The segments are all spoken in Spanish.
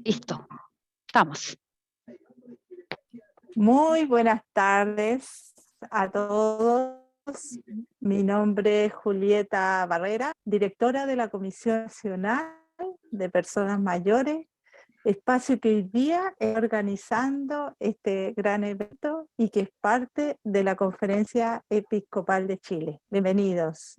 Listo, estamos. Muy buenas tardes a todos. Mi nombre es Julieta Barrera, directora de la Comisión Nacional de Personas Mayores, espacio que hoy día está organizando este gran evento y que es parte de la Conferencia Episcopal de Chile. Bienvenidos.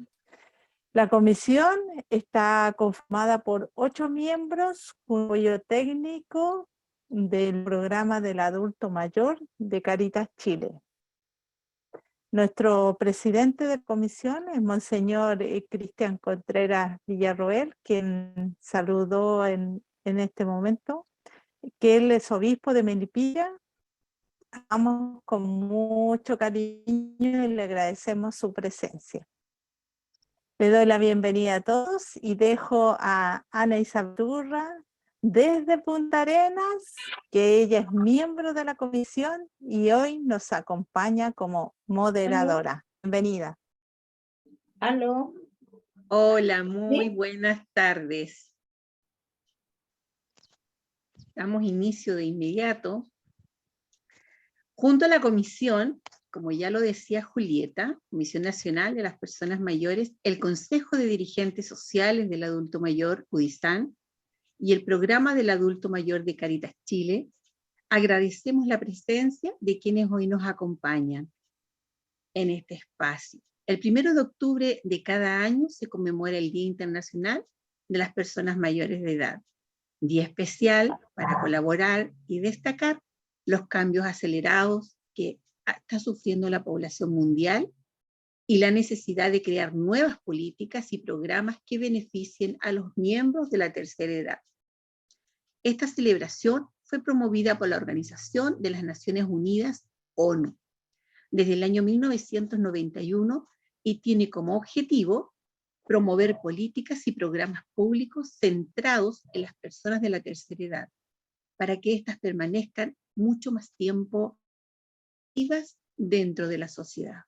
La comisión está conformada por 8 miembros, un apoyo técnico del programa del adulto mayor de Caritas Chile. Nuestro presidente de comisión es Monseñor Cristian Contreras Villarroel, quien saludó en este momento, que él es obispo de Melipilla. Amamos con mucho cariño y le agradecemos su presencia. Le doy la bienvenida a todos y dejo a Ana Isaturra desde Punta Arenas, que ella es miembro de la comisión y hoy nos acompaña como moderadora. ¿Aló? Bienvenida. ¿Aló? Hola, muy ¿Sí? buenas tardes. Damos inicio de inmediato. Junto a la comisión, como ya lo decía Julieta, Comisión Nacional de las Personas Mayores, el Consejo de Dirigentes Sociales del Adulto Mayor, UDISAN, y el Programa del Adulto Mayor de Caritas Chile, agradecemos la presencia de quienes hoy nos acompañan en este espacio. El 1 de octubre de cada año se conmemora el Día Internacional de las Personas Mayores de Edad, día especial para colaborar y destacar los cambios acelerados que está sufriendo la población mundial y la necesidad de crear nuevas políticas y programas que beneficien a los miembros de la tercera edad. Esta celebración fue promovida por la Organización de las Naciones Unidas, ONU, desde el año 1991 y tiene como objetivo promover políticas y programas públicos centrados en las personas de la tercera edad, para que éstas permanezcan mucho más tiempo vivas dentro de la sociedad.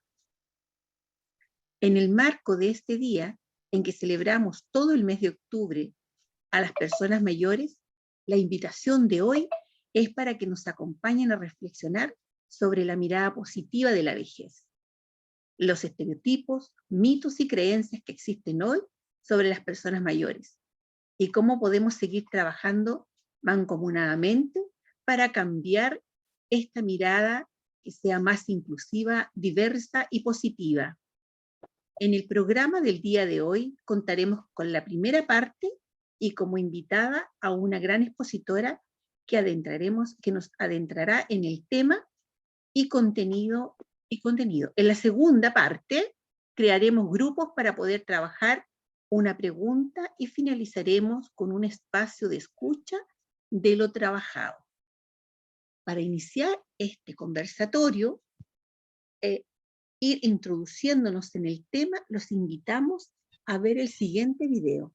En el marco de este día, en que celebramos todo el mes de octubre a las personas mayores, la invitación de hoy es para que nos acompañen a reflexionar sobre la mirada positiva de la vejez, los estereotipos, mitos y creencias que existen hoy sobre las personas mayores y cómo podemos seguir trabajando mancomunadamente para cambiar esta mirada que sea más inclusiva, diversa y positiva. En el programa del día de hoy contaremos con la primera parte y como invitada a una gran expositora que nos adentrará en el tema y contenido. En la segunda parte crearemos grupos para poder trabajar una pregunta y finalizaremos con un espacio de escucha de lo trabajado. Para iniciar este conversatorio, ir introduciéndonos en el tema, los invitamos a ver el siguiente video.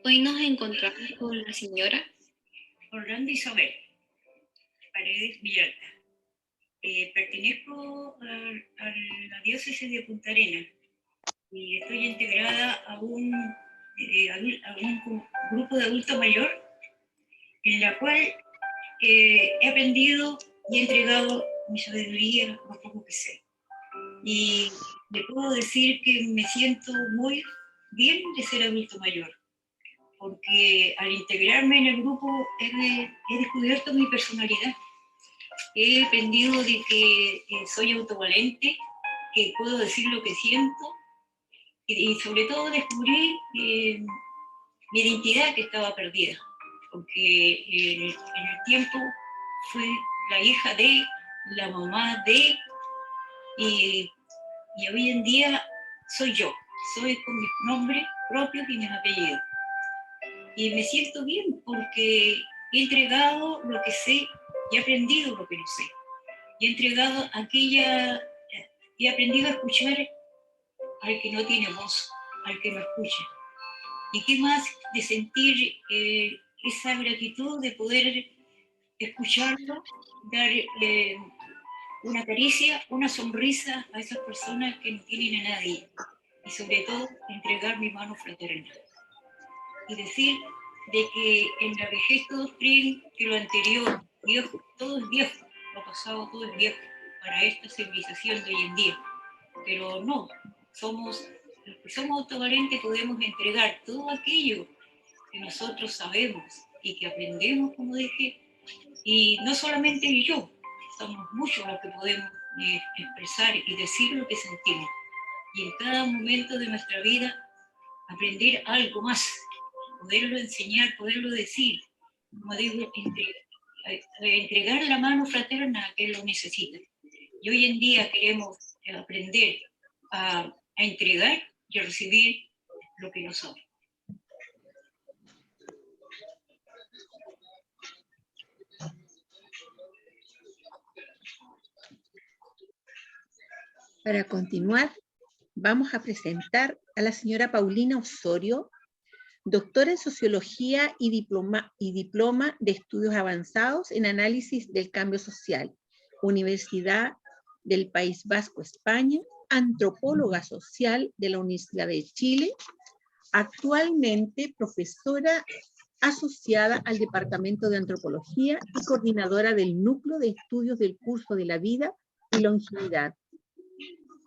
Hoy nos encontramos con la señora Orlando Isabel Paredes Villalta. Pertenezco a la diócesis de Punta Arenas y estoy integrada a un grupo de adulto mayor en la cual he aprendido y he entregado mi sabiduría, lo poco que sé. Y le puedo decir que me siento muy bien de ser adulto mayor, porque al integrarme en el grupo he descubierto mi personalidad. He aprendido de que soy autovalente, que puedo decir lo que siento, y sobre todo descubrí mi identidad que estaba perdida, porque en el tiempo fui la hija de, la mamá de, y hoy en día soy yo, soy con mis nombres propios y mis apellidos. Y me siento bien porque he entregado lo que sé y he aprendido lo que no sé. Y he entregado he aprendido a escuchar al que no tiene voz, al que no escucha. Y qué más de sentir esa gratitud de poder escucharlo, dar una caricia, una sonrisa a esas personas que no tienen a nadie. Y sobre todo, entregar mi mano fraternal. Y decir de que en la vejez todos creen que lo anterior, viejo, todo es viejo, lo pasado todo es viejo para esta civilización de hoy en día. Pero no, los que somos autovalentes podemos entregar todo aquello que nosotros sabemos y que aprendemos, como dije, y no solamente yo, somos muchos los que podemos expresar y decir lo que sentimos. Y en cada momento de nuestra vida aprender algo más, poderlo enseñar, poderlo decir, como digo, entregar la mano fraterna a quien lo necesita. Y hoy en día queremos aprender a entregar y a recibir lo que nos sobra. Para continuar, vamos a presentar a la señora Paulina Osorio, doctora en Sociología y diploma de Estudios Avanzados en Análisis del Cambio Social, Universidad del País Vasco, España, antropóloga social de la Universidad de Chile, actualmente profesora asociada al Departamento de Antropología y coordinadora del Núcleo de Estudios del Curso de la Vida y Longevidad.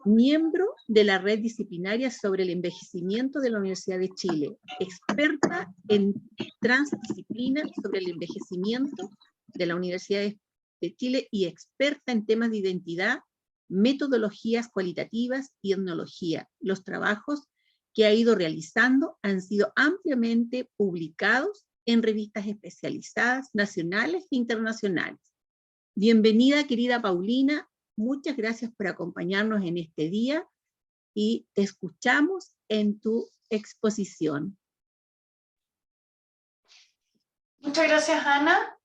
Miembro de la Red Disciplinaria sobre el Envejecimiento de la Universidad de Chile, experta en transdisciplina sobre el envejecimiento de la Universidad de Chile y experta en temas de identidad, metodologías cualitativas y etnología. Los trabajos que ha ido realizando han sido ampliamente publicados en revistas especializadas nacionales e internacionales. Bienvenida, querida Paulina. Muchas gracias por acompañarnos en este día y te escuchamos en tu exposición. Muchas gracias, Ana.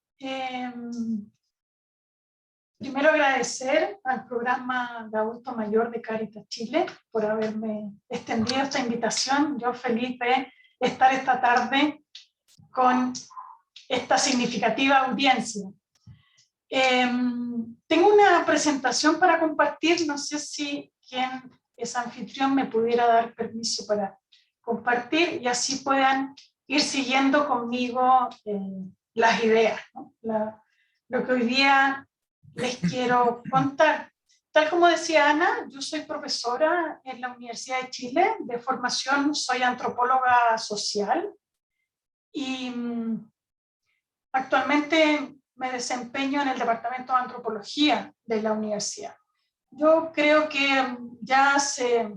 Primero agradecer al programa de Adulto Mayor de Cáritas Chile por haberme extendido esta invitación. Yo feliz de estar esta tarde con esta significativa audiencia. Tengo una presentación para compartir, no sé si quien es anfitrión me pudiera dar permiso para compartir y así puedan ir siguiendo conmigo las ideas, ¿no? Lo que hoy día les quiero contar. Tal como decía Ana, yo soy profesora en la Universidad de Chile, de formación soy antropóloga social y actualmente me desempeño en el Departamento de Antropología de la universidad. Yo creo que ya hace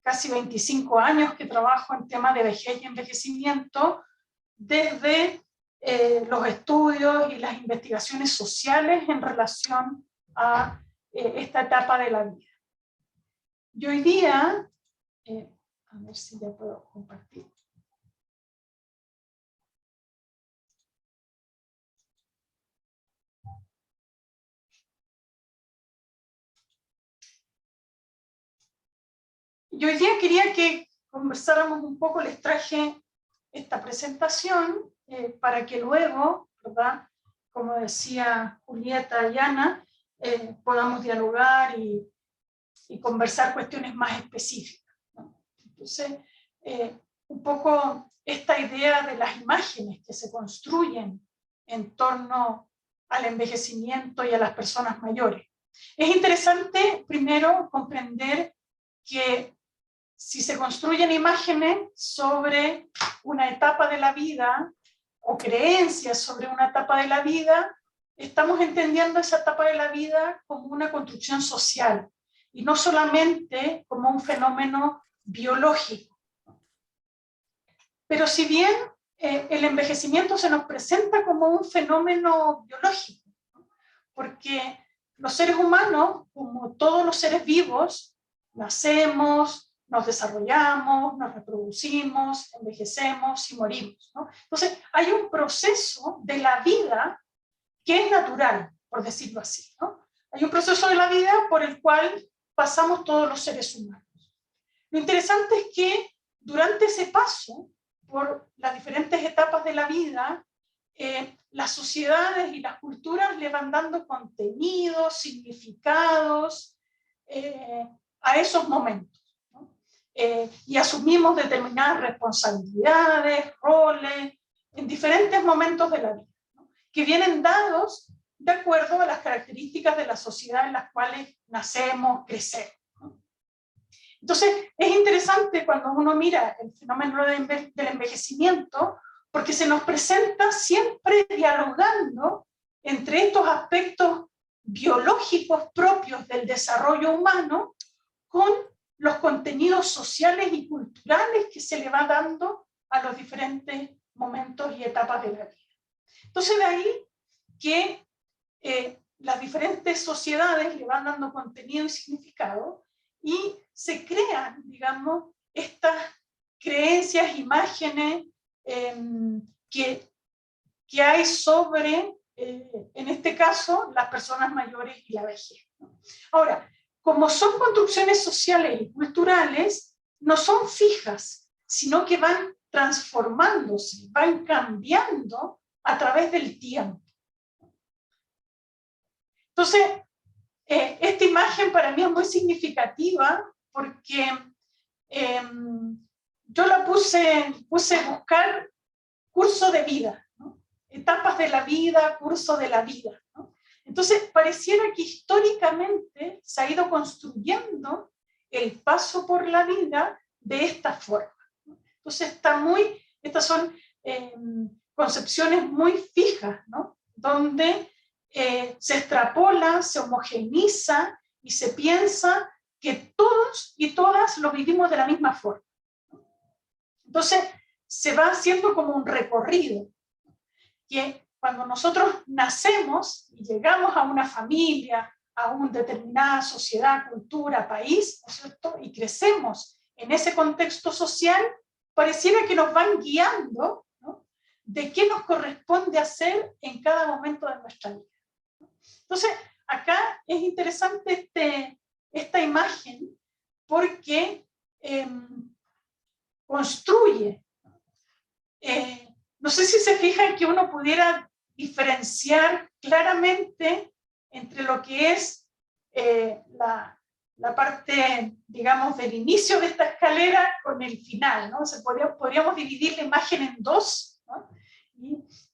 casi 25 años que trabajo en temas de vejez y envejecimiento, desde los estudios y las investigaciones sociales en relación a esta etapa de la vida. Y hoy día, a ver si ya puedo compartir. Y hoy día quería que conversáramos un poco, les traje esta presentación para que luego, ¿verdad? Como decía Julieta y Ana, podamos dialogar y conversar cuestiones más específicas, ¿no? Entonces, un poco esta idea de las imágenes que se construyen en torno al envejecimiento y a las personas mayores. Es interesante primero comprender que si se construyen imágenes sobre una etapa de la vida o creencias sobre una etapa de la vida, estamos entendiendo esa etapa de la vida como una construcción social y no solamente como un fenómeno biológico. Pero si bien el envejecimiento se nos presenta como un fenómeno biológico, porque los seres humanos, como todos los seres vivos, nacemos, nos desarrollamos, nos reproducimos, envejecemos y morimos, ¿no? Entonces, hay un proceso de la vida que es natural, por decirlo así, ¿no? Hay un proceso de la vida por el cual pasamos todos los seres humanos. Lo interesante es que durante ese paso por las diferentes etapas de la vida, las sociedades y las culturas le van dando contenidos, significados a esos momentos, ¿no? Y asumimos determinadas responsabilidades, roles, en diferentes momentos de la vida, ¿no? Que vienen dados de acuerdo a las características de la sociedad en las cuales nacemos, crecemos, ¿no? Entonces, es interesante cuando uno mira el fenómeno del envejecimiento, porque se nos presenta siempre dialogando entre estos aspectos biológicos propios del desarrollo humano con los contenidos sociales y culturales que se le va dando a los diferentes momentos y etapas de la vida. Entonces, de ahí que las diferentes sociedades le van dando contenido y significado y se crean, digamos, estas creencias, imágenes que hay sobre, en este caso, las personas mayores y la vejez, ¿no? Ahora, como son construcciones sociales y culturales, no son fijas, sino que van transformándose, van cambiando a través del tiempo. Entonces, esta imagen para mí es muy significativa porque yo la puse buscar curso de vida, ¿no? Etapas de la vida, curso de la vida, ¿no? Entonces, pareciera que históricamente se ha ido construyendo el paso por la vida de esta forma, ¿no? Entonces, estas son concepciones muy fijas, ¿no? Donde se extrapola, se homogeneiza y se piensa que todos y todas lo vivimos de la misma forma. Entonces, se va haciendo como un recorrido, que cuando nosotros nacemos y llegamos a una familia, a una determinada sociedad, cultura, país, ¿no es cierto? Y crecemos en ese contexto social, pareciera que nos van guiando, ¿no? De qué nos corresponde hacer en cada momento de nuestra vida. Entonces, acá es interesante esta imagen porque construye. No sé si se fijan que uno pudiera diferenciar claramente entre lo que es la parte, digamos, del inicio de esta escalera con el final, ¿no? Podríamos dividir la imagen en dos, ¿no?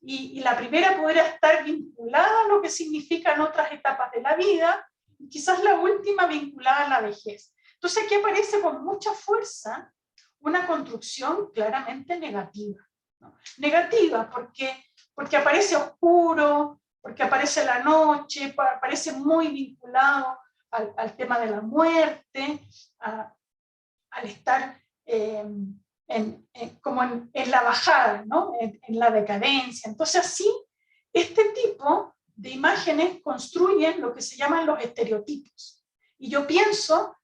Y la primera podría estar vinculada a lo que significan otras etapas de la vida, y quizás la última vinculada a la vejez. Entonces aquí aparece con mucha fuerza una construcción claramente negativa, ¿no? Negativa porque aparece oscuro, porque aparece la noche, aparece muy vinculado al tema de la muerte, al estar como en la bajada, ¿no? En la decadencia. Entonces así, este tipo de imágenes construyen lo que se llaman los estereotipos. Y yo pienso,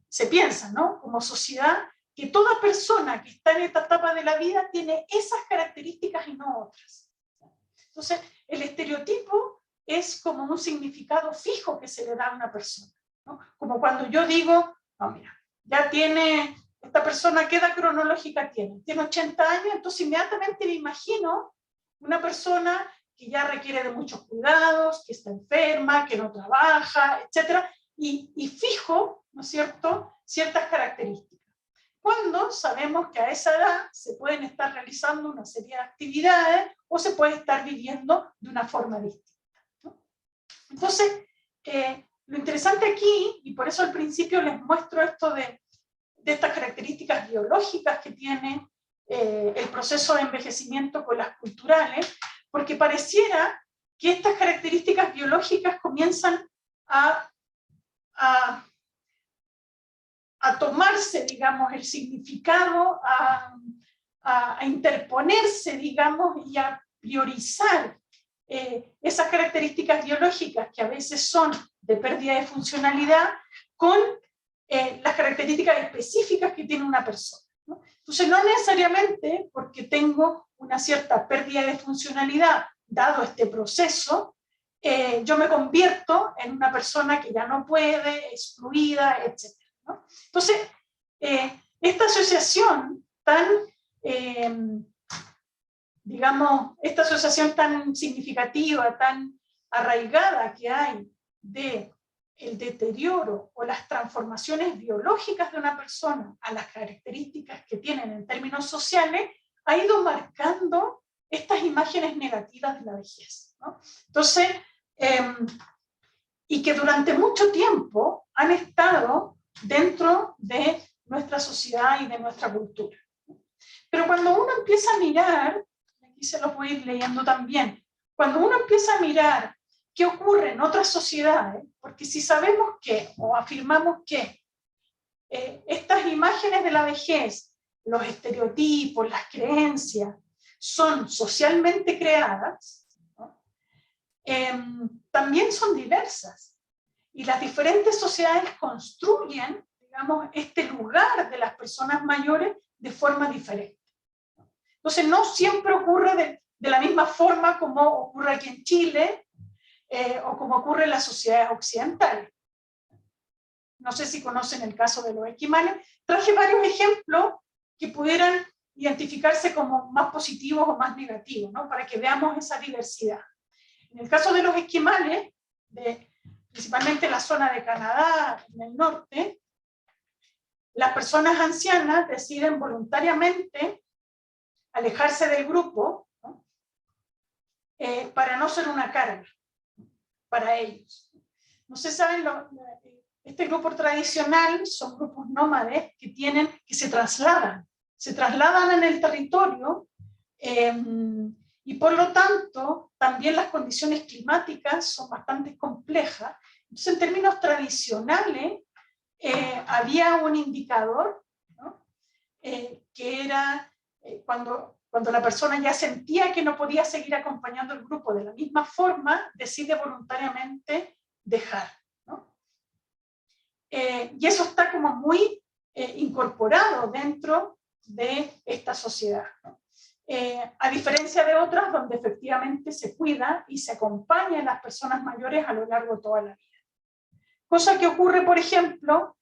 se piensa, ¿no? Como sociedad, que toda persona que está en esta etapa de la vida tiene esas características y no otras. Entonces, el estereotipo es como un significado fijo que se le da a una persona, ¿no? Como cuando yo digo, no, mira, ya tiene, esta persona, ¿qué edad cronológica tiene? Tiene 80 años, entonces inmediatamente me imagino una persona que ya requiere de muchos cuidados, que está enferma, que no trabaja, etc. Y fijo, ¿no es cierto?, ciertas características. Cuando sabemos que a esa edad se pueden estar realizando una serie de actividades o se puede estar viviendo de una forma distinta, ¿no? Entonces, lo interesante aquí, y por eso al principio les muestro esto de estas características biológicas que tiene el proceso de envejecimiento con las culturales, porque pareciera que estas características biológicas comienzan a tomarse, digamos, el significado, a interponerse, digamos, y a priorizar esas características biológicas que a veces son de pérdida de funcionalidad con las características específicas que tiene una persona, ¿no? Entonces, no necesariamente porque tengo una cierta pérdida de funcionalidad, dado este proceso, yo me convierto en una persona que ya no puede, excluida, etc., ¿no? Entonces, esta asociación tan digamos, esta asociación tan significativa, tan arraigada que hay de el deterioro o las transformaciones biológicas de una persona a las características que tienen en términos sociales, ha ido marcando estas imágenes negativas de la vejez, ¿no? Entonces, y que durante mucho tiempo han estado dentro de nuestra sociedad y de nuestra cultura. Pero cuando uno empieza a mirar, aquí se lo voy a ir leyendo también, cuando uno empieza a mirar qué ocurre en otras sociedades, porque si sabemos que, o afirmamos que estas imágenes de la vejez, los estereotipos, las creencias, son socialmente creadas, ¿no? También son diversas. Y las diferentes sociedades construyen, digamos, este lugar de las personas mayores de forma diferente. Entonces, no siempre ocurre de la misma forma como ocurre aquí en Chile, o como ocurre en las sociedades occidentales. No sé si conocen el caso de los esquimales. Traje varios ejemplos que pudieran identificarse como más positivos o más negativos, ¿no? Para que veamos esa diversidad. En el caso de los esquimales, principalmente en la zona de Canadá, en el norte, las personas ancianas deciden voluntariamente alejarse del grupo, ¿no? Para no ser una carga para ellos. No sé, saben, este grupo tradicional son grupos nómades que se trasladan en el territorio, y por lo tanto también las condiciones climáticas son bastante complejas. Entonces, en términos tradicionales, había un indicador, ¿no? Que era cuando la persona ya sentía que no podía seguir acompañando el grupo de la misma forma, decide voluntariamente dejar, ¿no? Y eso está como muy incorporado dentro de esta sociedad, ¿no? A diferencia de otras donde efectivamente se cuida y se acompaña a las personas mayores a lo largo de toda la vida. Cosa que ocurre, por ejemplo,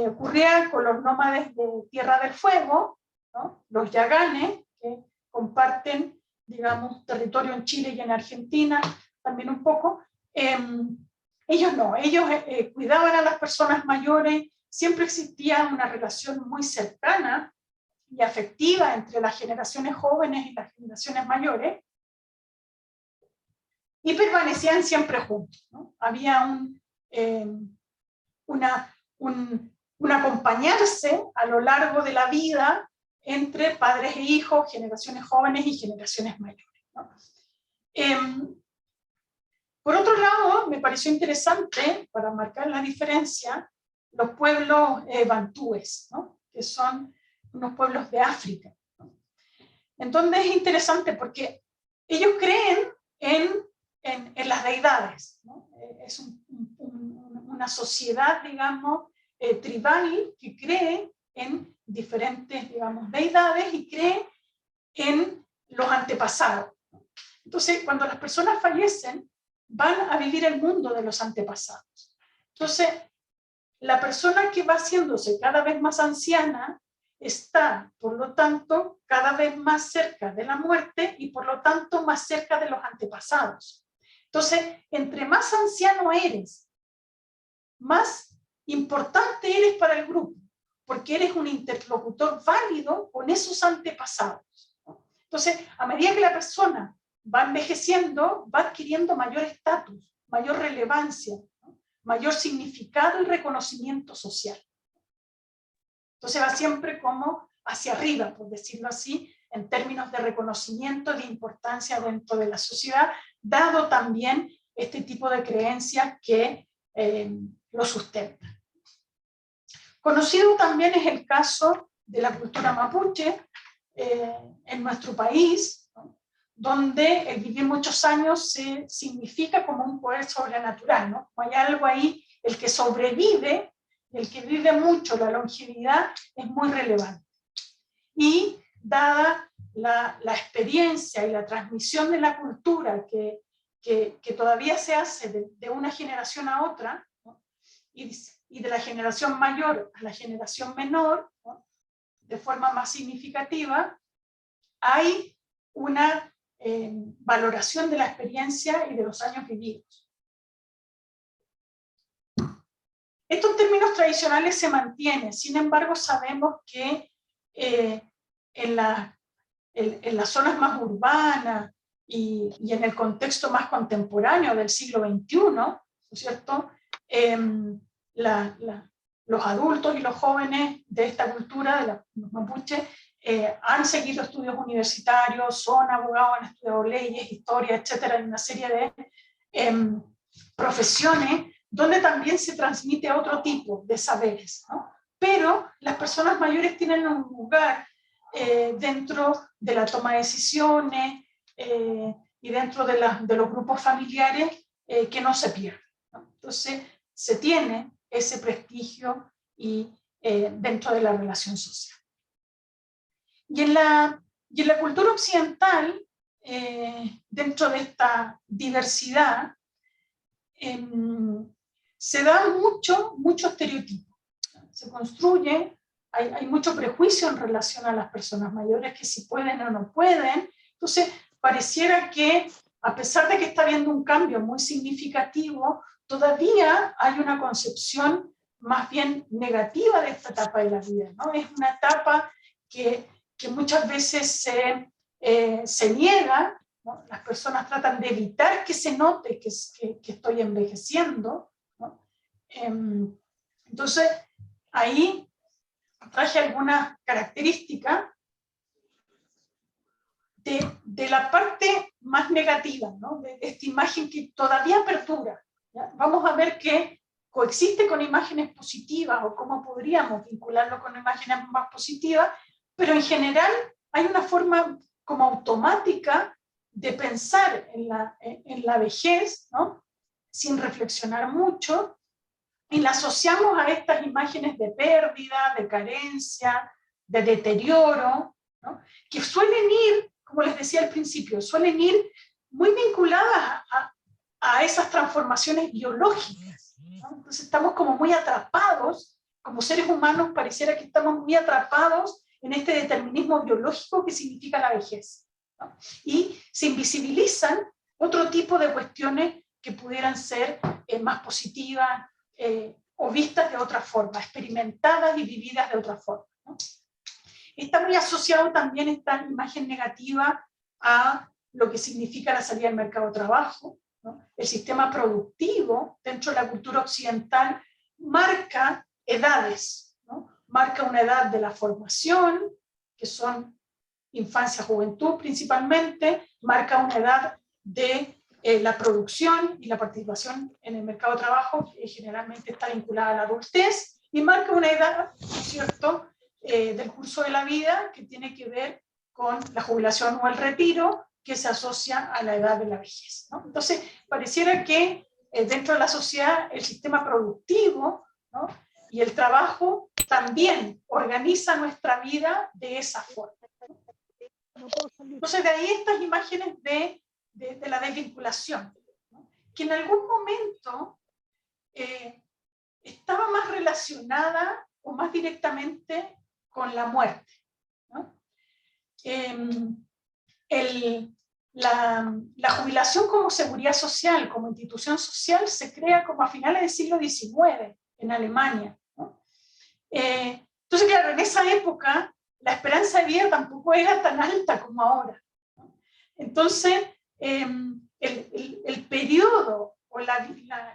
ocurría con los nómades de Tierra del Fuego, ¿no? Los yaganes, que comparten, digamos, territorio en Chile y en Argentina, también un poco. Ellos no, ellos cuidaban a las personas mayores, siempre existía una relación muy cercana y afectiva entre las generaciones jóvenes y las generaciones mayores, y permanecían siempre juntos, ¿no? Había un acompañarse a lo largo de la vida entre padres e hijos, generaciones jóvenes y generaciones mayores, ¿no? Por otro lado, me pareció interesante, para marcar la diferencia, los pueblos bantúes, ¿no? Que son unos pueblos de África, ¿no? Entonces es interesante porque ellos creen en las deidades, ¿no? Es una sociedad, digamos, tribal que cree en diferentes, digamos, deidades y cree en los antepasados. Entonces, cuando las personas fallecen, van a vivir el mundo de los antepasados. Entonces, la persona que va haciéndose cada vez más anciana está, por lo tanto, cada vez más cerca de la muerte y, por lo tanto, más cerca de los antepasados. Entonces, entre más anciano eres, más importante eres para el grupo, porque eres un interlocutor válido con esos antepasados. Entonces, a medida que la persona va envejeciendo, va adquiriendo mayor estatus, mayor relevancia, ¿no? Mayor significado y reconocimiento social. Entonces va siempre como hacia arriba, por decirlo así, en términos de reconocimiento, de importancia dentro de la sociedad, dado también este tipo de creencias que lo sustentan. Conocido también es el caso de la cultura mapuche en nuestro país, ¿no? Donde el vivir muchos años se significa como un poder sobrenatural, ¿no? Hay algo ahí, el que sobrevive, el que vive mucho, la longevidad es muy relevante. Y dada la experiencia y la transmisión de la cultura que todavía se hace de una generación a otra, ¿no? Y de la generación mayor a la generación menor, ¿no? De forma más significativa, hay una valoración de la experiencia y de los años vividos. Esto en términos tradicionales se mantiene, sin embargo sabemos que en las zonas más urbanas y en el contexto más contemporáneo del siglo XXI, ¿no es cierto?, los adultos y los jóvenes de esta cultura, de los mapuches, han seguido estudios universitarios, son abogados, han estudiado leyes, historia, etcétera, en una serie de profesiones donde también se transmite otro tipo de saberes, ¿no? Pero las personas mayores tienen un lugar dentro de la toma de decisiones y dentro de los grupos familiares que no se pierde, ¿no? Entonces se tiene ese prestigio y dentro de la relación social. Y en la cultura occidental, dentro de esta diversidad, se da mucho estereotipo. Se construye, hay mucho prejuicio en relación a las personas mayores, que si pueden o no pueden. Entonces, pareciera que, a pesar de que está habiendo un cambio muy significativo, todavía hay una concepción más bien negativa de esta etapa de la vida, ¿no? Es una etapa que muchas veces se niega, ¿no? Las personas tratan de evitar que se note que estoy envejeciendo, ¿no? Entonces, ahí traje algunas características de la parte más negativa, ¿no? De esta imagen que todavía perdura, ¿ya? Vamos a ver que coexiste con imágenes positivas, o cómo podríamos vincularlo con imágenes más positivas, pero en general hay una forma como automática de pensar en la vejez, ¿no? Sin reflexionar mucho, y la asociamos a estas imágenes de pérdida, de carencia, de deterioro, ¿no? Que suelen ir, como les decía al principio, suelen ir muy vinculadas a esas transformaciones biológicas, ¿no? Entonces estamos como muy atrapados, como seres humanos pareciera que estamos muy atrapados en este determinismo biológico que significa la vejez, ¿no? Y se invisibilizan otro tipo de cuestiones que pudieran ser más positivas o vistas de otra forma, experimentadas y vividas de otra forma, ¿no? Está muy asociado también esta imagen negativa a lo que significa la salida del mercado de trabajo, ¿no? El sistema productivo dentro de la cultura occidental marca edades, ¿no? Marca una edad de la formación, que son infancia, juventud principalmente, marca una edad de la producción y la participación en el mercado de trabajo, que generalmente está vinculada a la adultez, y marca una edad, ¿cierto?, del curso de la vida que tiene que ver con la jubilación o el retiro, que se asocia a la edad de la vejez, ¿no? Entonces, pareciera que dentro de la sociedad el sistema productivo, ¿no?, y el trabajo también organiza nuestra vida de esa forma. Entonces, de ahí estas imágenes de la desvinculación, ¿no?, que en algún momento estaba más relacionada o más directamente con la muerte, ¿no? La jubilación como seguridad social, como institución social, se crea como a finales del siglo XIX en Alemania, ¿no? Entonces, claro, en esa época la esperanza de vida tampoco era tan alta como ahora, ¿no? Entonces, el periodo o la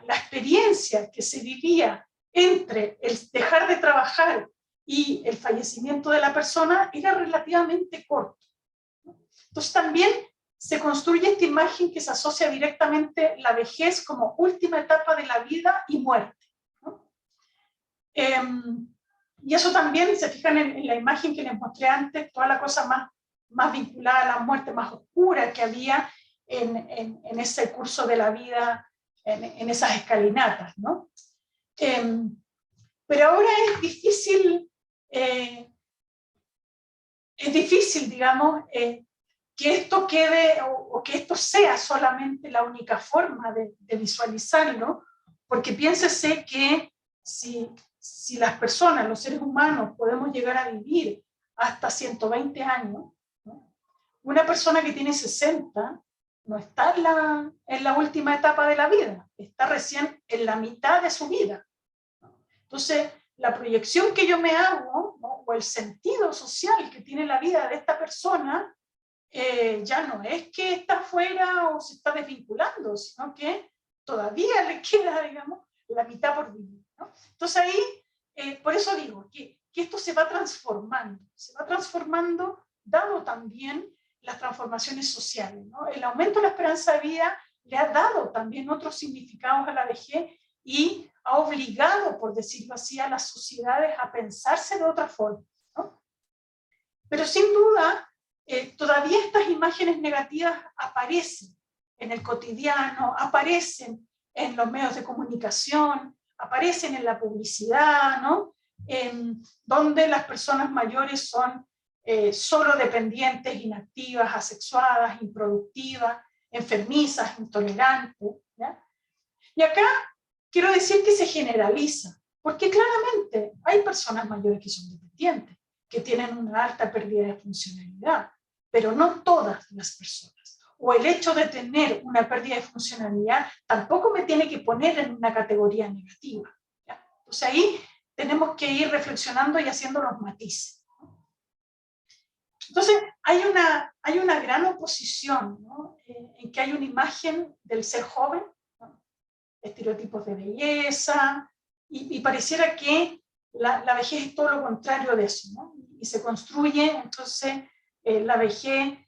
experiencia que se vivía entre el dejar de trabajar y el fallecimiento de la persona era relativamente corto, ¿no? Entonces también se construye esta imagen que se asocia directamente la vejez como última etapa de la vida y muerte, ¿no? Y eso también, se fijan en la imagen que les mostré antes, toda la cosa más vinculada a la muerte más oscura que había en ese curso de la vida, en esas escalinatas, ¿no? Pero ahora es difícil, digamos, que esto quede o que esto sea solamente la única forma de visualizarlo, porque piénsese que si las personas, los seres humanos, podemos llegar a vivir hasta 120 años, ¿no?, Una persona que tiene 60 no está en la última etapa de la vida, está recién en la mitad de su vida. Entonces, la proyección que yo me hago, ¿no? O el sentido social que tiene la vida de esta persona, ya no es que está fuera o se está desvinculando, sino que todavía le queda, digamos, la mitad por vivir, ¿no? Entonces ahí, por eso digo que esto se va transformando dado también las transformaciones sociales, ¿no? El aumento de la esperanza de vida le ha dado también otros significados a la vejez y ha obligado, por decirlo así, a las sociedades a pensarse de otra forma, ¿no? Pero sin duda, todavía estas imágenes negativas aparecen en el cotidiano, aparecen en los medios de comunicación, aparecen en la publicidad, ¿no? Donde las personas mayores son solo dependientes, inactivas, asexuadas, improductivas, enfermizas, intolerantes, ¿ya? Y acá quiero decir que se generaliza, porque claramente hay personas mayores que son dependientes, que tienen una alta pérdida de funcionalidad, pero no todas las personas. O el hecho de tener una pérdida de funcionalidad tampoco me tiene que poner en una categoría negativa, ¿ya? Entonces ahí tenemos que ir reflexionando y haciendo los matices. Entonces hay una gran oposición, ¿no? En que hay una imagen del ser joven, ¿no? Estereotipos de belleza, y pareciera que la vejez es todo lo contrario de eso, ¿no? Y se construye, entonces, la vejez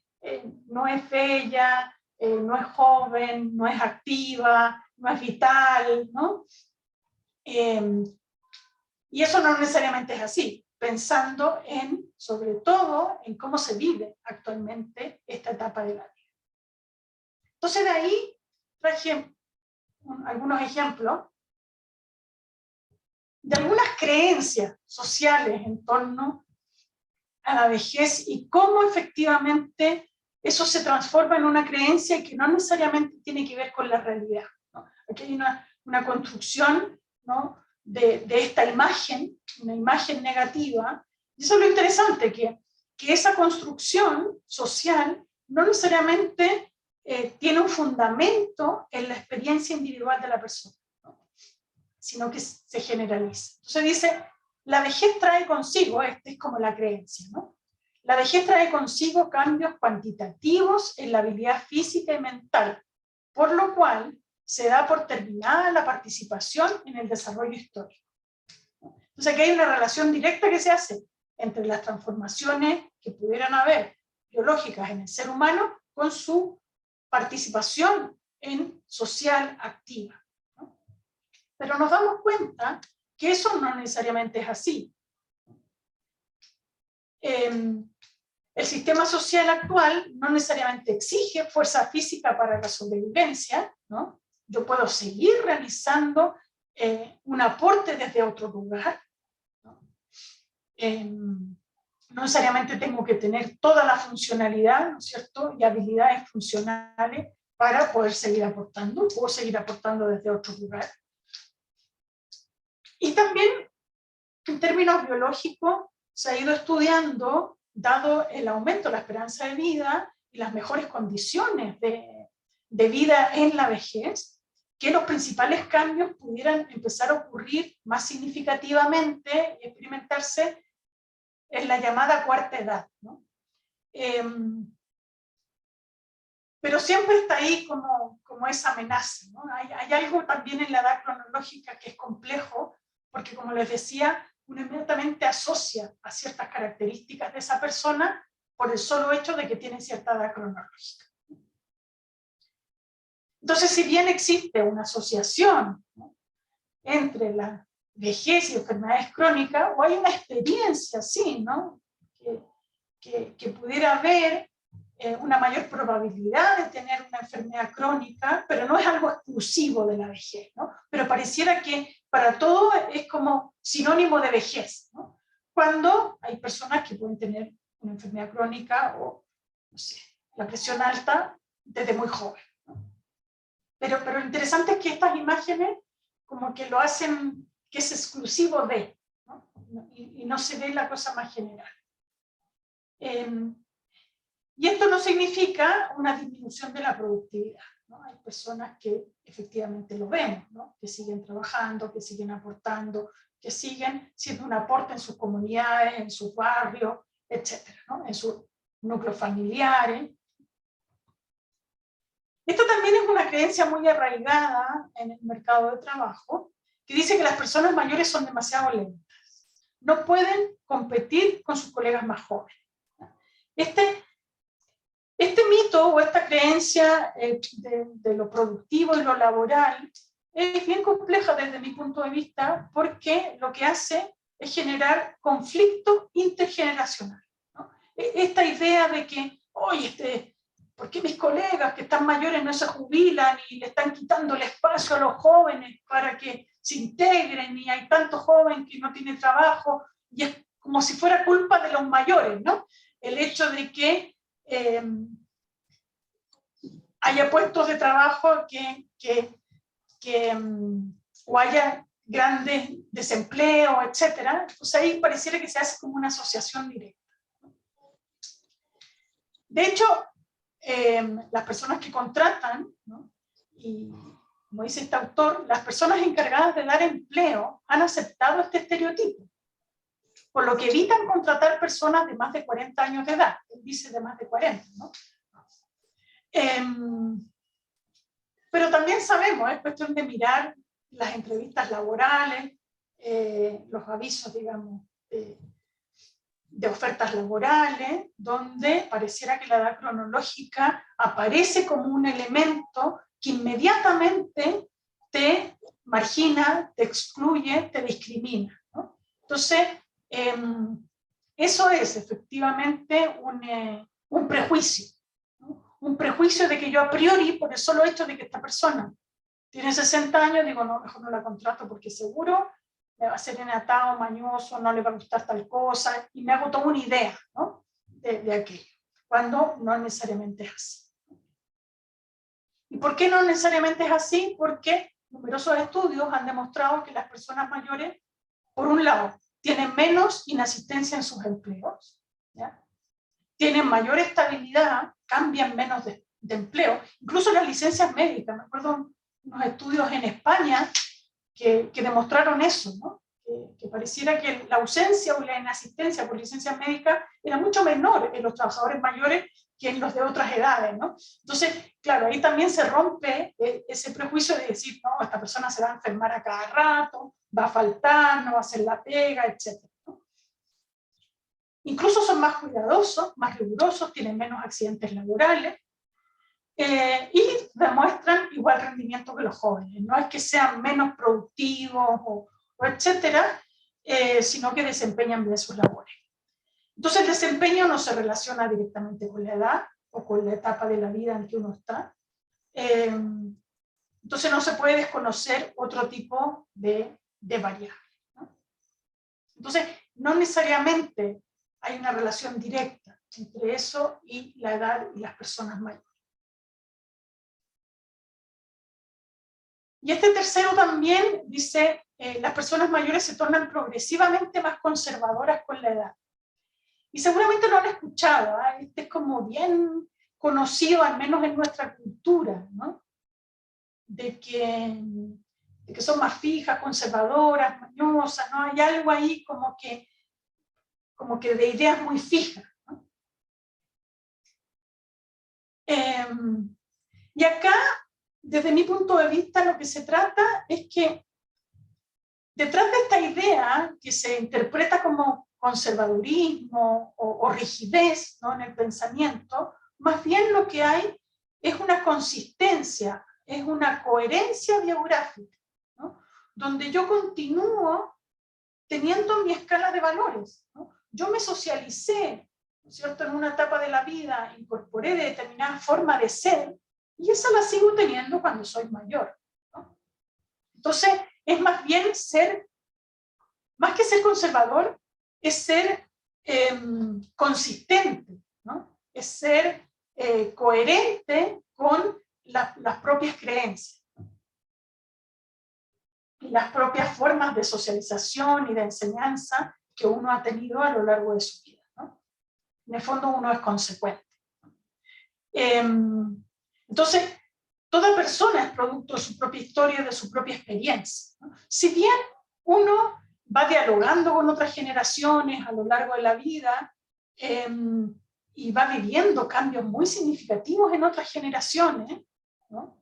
no es bella, no es joven, no es activa, no es vital, ¿no? Y eso no necesariamente es así, pensando sobre todo, en cómo se vive actualmente esta etapa de la vida. Entonces de ahí traje algunos ejemplos de algunas creencias sociales en torno a la vejez y cómo efectivamente eso se transforma en una creencia que no necesariamente tiene que ver con la realidad, ¿no? Aquí hay una construcción, ¿no? de esta imagen, una imagen negativa, y eso es lo interesante, que esa construcción social no necesariamente tiene un fundamento en la experiencia individual de la persona, ¿no? Sino que se generaliza. Entonces dice, la vejez trae consigo, esta es como la creencia, ¿no? La vejez trae consigo cambios cuantitativos en la habilidad física y mental, por lo cual se da por terminada la participación en el desarrollo histórico. Entonces aquí hay una relación directa que se hace entre las transformaciones que pudieran haber biológicas en el ser humano con su participación en social activa, ¿no? Pero nos damos cuenta que eso no necesariamente es así. El sistema social actual no necesariamente exige fuerza física para la sobrevivencia, ¿no? Yo puedo seguir realizando un aporte desde otro lugar, ¿no? No necesariamente tengo que tener toda la funcionalidad, ¿no es cierto?, y habilidades funcionales para poder seguir aportando, puedo seguir aportando desde otro lugar. Y también, en términos biológicos, se ha ido estudiando, dado el aumento de la esperanza de vida y las mejores condiciones de vida en la vejez, que los principales cambios pudieran empezar a ocurrir más significativamente y experimentarse en la llamada cuarta edad, ¿no? Pero siempre está ahí como esa amenaza, ¿no? Hay algo también en la edad cronológica que es complejo, porque como les decía, uno inmediatamente asocia a ciertas características de esa persona por el solo hecho de que tiene cierta edad cronológica. Entonces, si bien existe una asociación, ¿no?, entre la vejez y enfermedades crónicas, o hay una experiencia, sí, ¿no?, que pudiera haber una mayor probabilidad de tener una enfermedad crónica, pero no es algo exclusivo de la vejez, ¿no? Pero pareciera que para todo es como sinónimo de vejez, ¿no? Cuando hay personas que pueden tener una enfermedad crónica o, no sé, la presión alta desde muy joven, ¿no? Pero lo interesante es que estas imágenes como que lo hacen que es exclusivo de, ¿no? Y no se ve la cosa más general. Y esto no significa una disminución de la productividad, ¿no? Hay personas que efectivamente lo vemos, ¿no? Que siguen trabajando, que siguen aportando, que siguen siendo un aporte en sus comunidades, en sus barrios, etcétera, ¿no? En sus núcleos familiares. Esto también es una creencia muy arraigada en el mercado de trabajo, que dice que las personas mayores son demasiado lentas, no pueden competir con sus colegas más jóvenes. Este mito o esta creencia de lo productivo y lo laboral es bien compleja desde mi punto de vista, porque lo que hace es generar conflicto intergeneracional, ¿no? Esta idea de que, oye, ¿por qué mis colegas que están mayores no se jubilan y le están quitando el espacio a los jóvenes para que se integren, y hay tanto joven que no tiene trabajo? Y es como si fuera culpa de los mayores, ¿no? El hecho de que haya puestos de trabajo o haya grandes desempleos, etcétera. Pues ahí pareciera que se hace como una asociación directa. De hecho, las personas que contratan, ¿no? Y como dice este autor, las personas encargadas de dar empleo han aceptado este estereotipo, por lo que evitan contratar personas de más de 40 años de edad. Él dice de más de 40, ¿no? Pero también sabemos, es cuestión de mirar las entrevistas laborales, los avisos, digamos, de ofertas laborales, donde pareciera que la edad cronológica aparece como un elemento que inmediatamente te margina, te excluye, te discrimina, ¿no? Entonces, eso es efectivamente un prejuicio, ¿no? Un prejuicio de que yo a priori, por el solo hecho de que esta persona tiene 60 años, digo, no, mejor no la contrato porque seguro me va a ser enatado, mañoso, no le va a gustar tal cosa, y me hago toda una idea, ¿no? de aquello, cuando no necesariamente es así. ¿Y por qué no necesariamente es así? Porque numerosos estudios han demostrado que las personas mayores, por un lado, tienen menos inasistencia en sus empleos, ¿ya? Tienen mayor estabilidad, cambian menos de empleo, incluso las licencias médicas. Me acuerdo unos estudios en España que demostraron eso, ¿no? Que pareciera que la ausencia o la inasistencia por licencias médicas era mucho menor en los trabajadores mayores que en los de otras edades, ¿no? Entonces, claro, ahí también se rompe ese prejuicio de decir, no, esta persona se va a enfermar a cada rato, va a faltar, no va a hacer la pega, etc., ¿no? Incluso son más cuidadosos, más rigurosos, tienen menos accidentes laborales, y demuestran igual rendimiento que los jóvenes. No es que sean menos productivos o etcétera, sino que desempeñan bien sus labores. Entonces el desempeño no se relaciona directamente con la edad o con la etapa de la vida en que uno está. Entonces no se puede desconocer otro tipo de variables, ¿no? Entonces no necesariamente hay una relación directa entre eso y la edad y las personas mayores. Y este tercero también dice, las personas mayores se tornan progresivamente más conservadoras con la edad. Y seguramente lo han escuchado, ¿eh? Este es como bien conocido, al menos en nuestra cultura, ¿no? De que son más fijas, conservadoras, mañosas, ¿no? Hay algo ahí como que de ideas muy fijas, ¿no? Y acá, desde mi punto de vista, lo que se trata es que detrás de esta idea que se interpreta como conservadurismo o rigidez, ¿no?, en el pensamiento, más bien lo que hay es una consistencia, es una coherencia biográfica, ¿no?, donde yo continúo teniendo mi escala de valores, ¿no? Yo me socialicé, ¿no es cierto?, en una etapa de la vida, incorporé determinada forma de ser, y esa la sigo teniendo cuando soy mayor, ¿no? Entonces, es más bien más que ser conservador, es ser consistente, ¿no? Es ser coherente con las propias creencias y las propias formas de socialización y de enseñanza que uno ha tenido a lo largo de su vida, ¿no? En el fondo uno es consecuente. Entonces, toda persona es producto de su propia historia, de su propia experiencia, ¿no? Si bien uno va dialogando con otras generaciones a lo largo de la vida y va viviendo cambios muy significativos en otras generaciones, ¿no?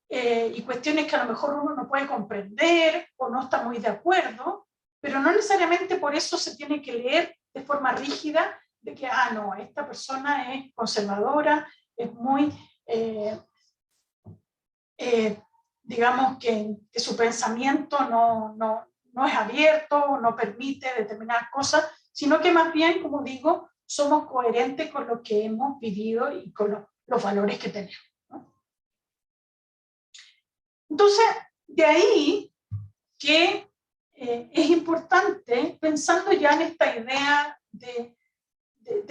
Y cuestiones que a lo mejor uno no puede comprender o no está muy de acuerdo, pero no necesariamente por eso se tiene que leer de forma rígida de que, no, esta persona es conservadora, es muy, digamos que su pensamiento no es abierto, no permite determinadas cosas, sino que más bien, como digo, somos coherentes con lo que hemos vivido y con los valores que tenemos, ¿no? Entonces, de ahí que es importante, pensando ya en esta idea de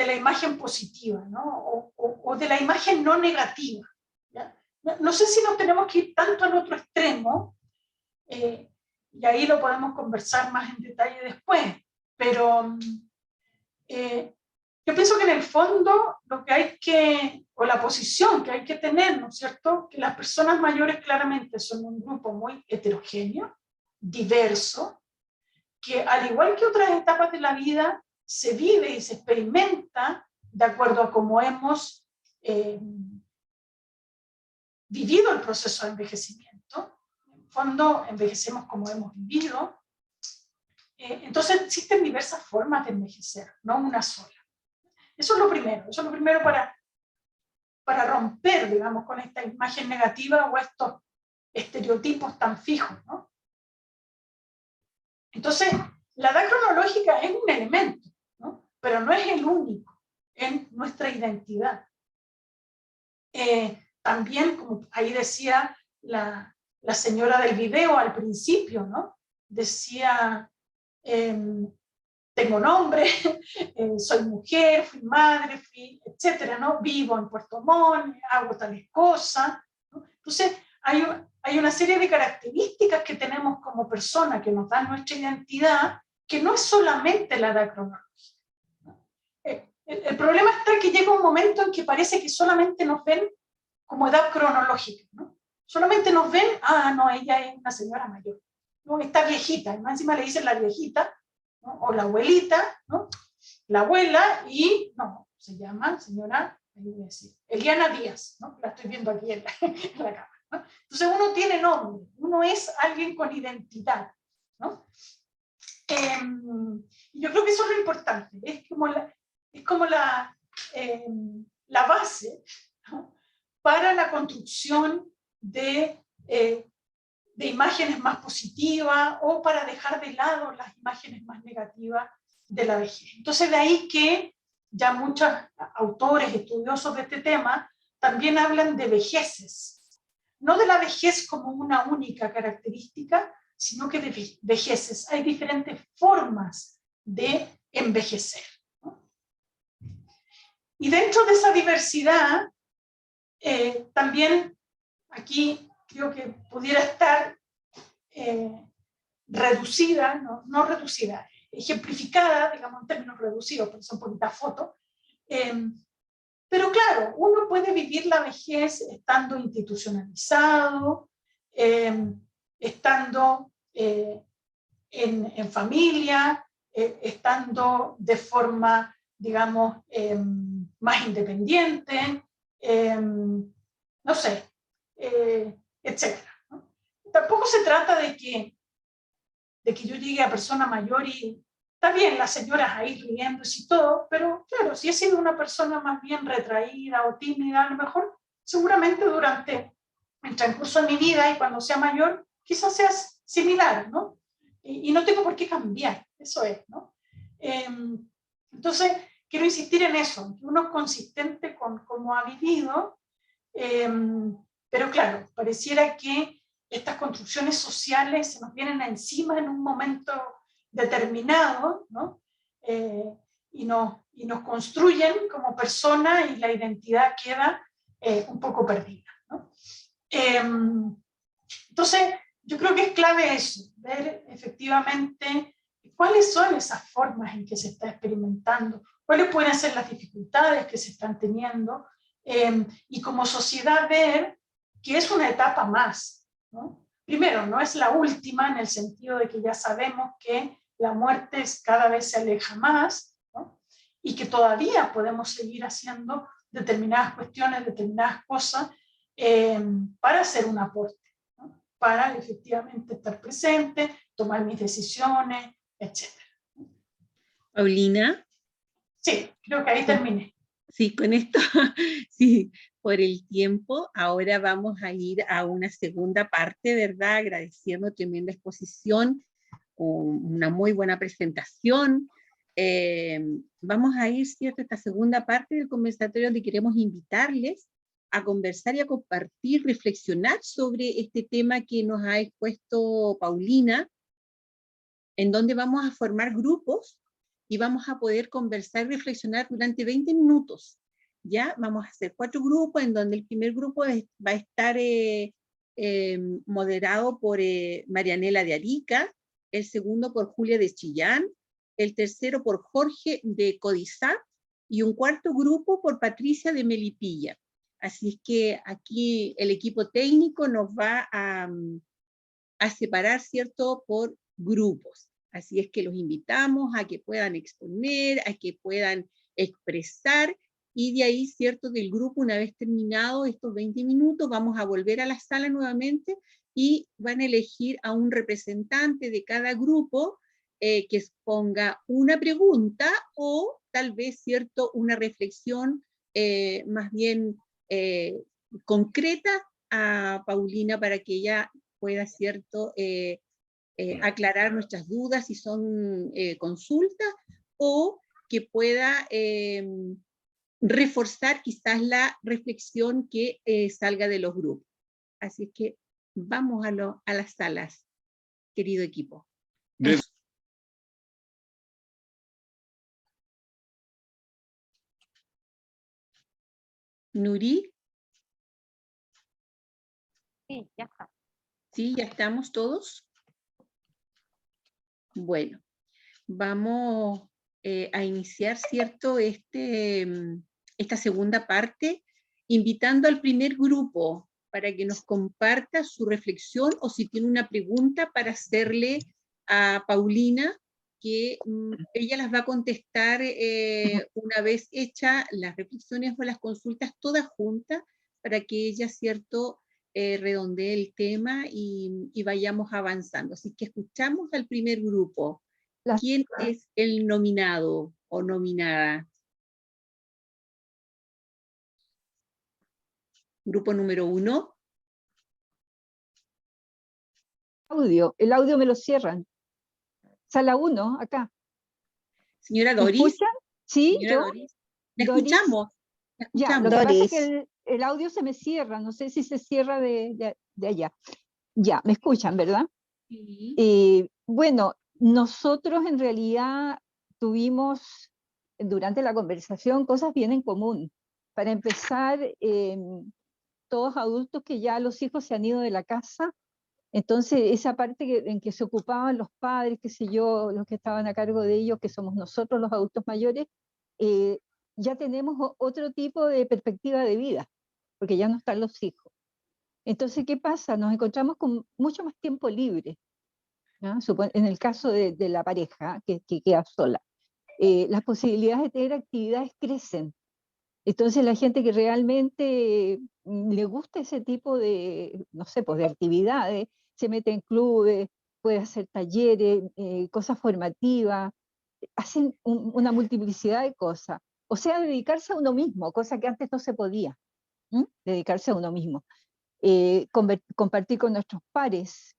la imagen positiva, ¿no? o de la imagen no negativa, ¿ya? No sé si nos tenemos que ir tanto al otro extremo, y ahí lo podemos conversar más en detalle después, pero yo pienso que en el fondo lo que hay que, o la posición que hay que tener, ¿no es cierto?, que las personas mayores claramente son un grupo muy heterogéneo, diverso, que al igual que otras etapas de la vida, se vive y se experimenta de acuerdo a cómo hemos vivido el proceso de envejecimiento. En el fondo, envejecemos como hemos vivido. Entonces, existen diversas formas de envejecer, no una sola. Eso es lo primero para romper, digamos, con esta imagen negativa o estos estereotipos tan fijos, ¿no? Entonces, la edad cronológica es un elemento, ¿no? Pero no es el único en nuestra identidad. También, como ahí decía la señora del video al principio, ¿no? Decía, tengo nombre, soy mujer, fui madre, etcétera, ¿no? Vivo en Puerto Montt, hago tales cosas, ¿no? Entonces, hay una serie de características que tenemos como persona que nos dan nuestra identidad, que no es solamente la edad cronológica, ¿no? El problema está que llega un momento en que parece que solamente nos ven como edad cronológica, ¿no? Solamente nos ven, no, ella es una señora mayor, ¿no? Está viejita, y más encima le dicen la viejita, ¿no? O la abuelita, ¿no? La abuela, y no, se llama señora, ahí voy a decir, Eliana Díaz, ¿no? La estoy viendo aquí en la cámara, ¿no? Entonces uno tiene nombre, uno es alguien con identidad, ¿no? Yo creo que eso es lo importante, es como la base, ¿no? Para la construcción de imágenes más positivas o para dejar de lado las imágenes más negativas de la vejez. Entonces de ahí que ya muchos autores estudiosos de este tema también hablan de vejeces, no de la vejez como una única característica, sino que de vejeces. Hay diferentes formas de envejecer, ¿no? Y dentro de esa diversidad, también aquí creo que pudiera estar reducida, no reducida, ejemplificada, digamos en términos reducidos, porque son poquitas fotos, pero claro, uno puede vivir la vejez estando institucionalizado, estando en familia, estando de forma, digamos, más independiente, no sé, etcétera, ¿no? Tampoco se trata de que yo llegue a persona mayor y está bien las señoras ahí riéndose y todo, pero claro, si he sido una persona más bien retraída o tímida, a lo mejor seguramente durante el transcurso de mi vida y cuando sea mayor, quizás sea similar, ¿no? Y no tengo por qué cambiar, eso es, ¿no? Entonces, quiero insistir en eso, que uno es consistente con cómo ha vivido, pero claro, pareciera que estas construcciones sociales se nos vienen encima en un momento determinado, ¿no? Y nos construyen como personas y la identidad queda un poco perdida, ¿no? Entonces, yo creo que es clave eso, ver efectivamente cuáles son esas formas en que se está experimentando, cuáles pueden ser las dificultades que se están teniendo, y como sociedad ver que es una etapa más, ¿no? Primero, no es la última en el sentido de que ya sabemos que la muerte cada vez se aleja más, ¿no? Y que todavía podemos seguir haciendo determinadas cuestiones, determinadas cosas para hacer un aporte, ¿no? Para efectivamente estar presente, tomar mis decisiones, etc. Paulina. Sí, creo que ahí terminé. Sí, con esto, sí, por el tiempo, ahora vamos a ir a una segunda parte, ¿verdad? Agradeciendo tremenda exposición, una muy buena presentación. Vamos a ir, ¿cierto?, a esta segunda parte del conversatorio donde queremos invitarles a conversar y a compartir, reflexionar sobre este tema que nos ha expuesto Paulina, en donde vamos a formar grupos y vamos a poder conversar y reflexionar durante 20 minutos. ¿Ya? Vamos a hacer 4 grupos, en donde el primer grupo va a estar moderado por Marianela de Arica, el segundo por Julia de Chillán, el tercero por Jorge de Codizá, y un cuarto grupo por Patricia de Melipilla. Así es que aquí el equipo técnico nos va a separar, ¿cierto?, por grupos. Así es que los invitamos a que puedan exponer, a que puedan expresar, y de ahí, ¿cierto?, del grupo, una vez terminado estos 20 minutos, vamos a volver a la sala nuevamente y van a elegir a un representante de cada grupo que exponga una pregunta o tal vez, ¿cierto?, una reflexión más bien concreta a Paulina para que ella pueda, ¿cierto?, aclarar nuestras dudas si son consultas, o que pueda reforzar quizás la reflexión que salga de los grupos. Así es que vamos a las salas, querido equipo. Nuri. Sí, ya está. ¿Sí? ¿Ya estamos todos? Bueno, vamos a iniciar, ¿cierto?, esta segunda parte, invitando al primer grupo para que nos comparta su reflexión o si tiene una pregunta para hacerle a Paulina, que ella las va a contestar una vez hechas las reflexiones o las consultas todas juntas, para que ella, ¿cierto?, redondee el tema y vayamos avanzando. Así que escuchamos al primer grupo. ¿Quién es el nominado o nominada? Grupo número 1. El audio me lo cierran. Sala 1, acá. Señora ¿Me Doris. escuchan? Sí, Señora yo. Doris. La Doris. escuchamos. La Ya, escuchamos. lo que pasa es Doris. que el audio se me cierra, no sé si se cierra de allá. Ya, me escuchan, ¿verdad? Sí. Bueno, nosotros en realidad tuvimos durante la conversación cosas bien en común. Para empezar, todos adultos que ya los hijos se han ido de la casa, entonces esa parte en que se ocupaban los padres, qué sé yo, los que estaban a cargo de ellos, que somos nosotros los adultos mayores, ya tenemos otro tipo de perspectiva de vida, porque ya no están los hijos. Entonces, ¿qué pasa? Nos encontramos con mucho más tiempo libre, ¿no? En el caso de la pareja que queda sola. Las posibilidades de tener actividades crecen. Entonces la gente que realmente le gusta ese tipo de, no sé, pues de actividades, se mete en clubes, puede hacer talleres, cosas formativas, hacen una multiplicidad de cosas. O sea, dedicarse a uno mismo, cosa que antes no se podía, dedicarse a uno mismo. Compartir con nuestros pares.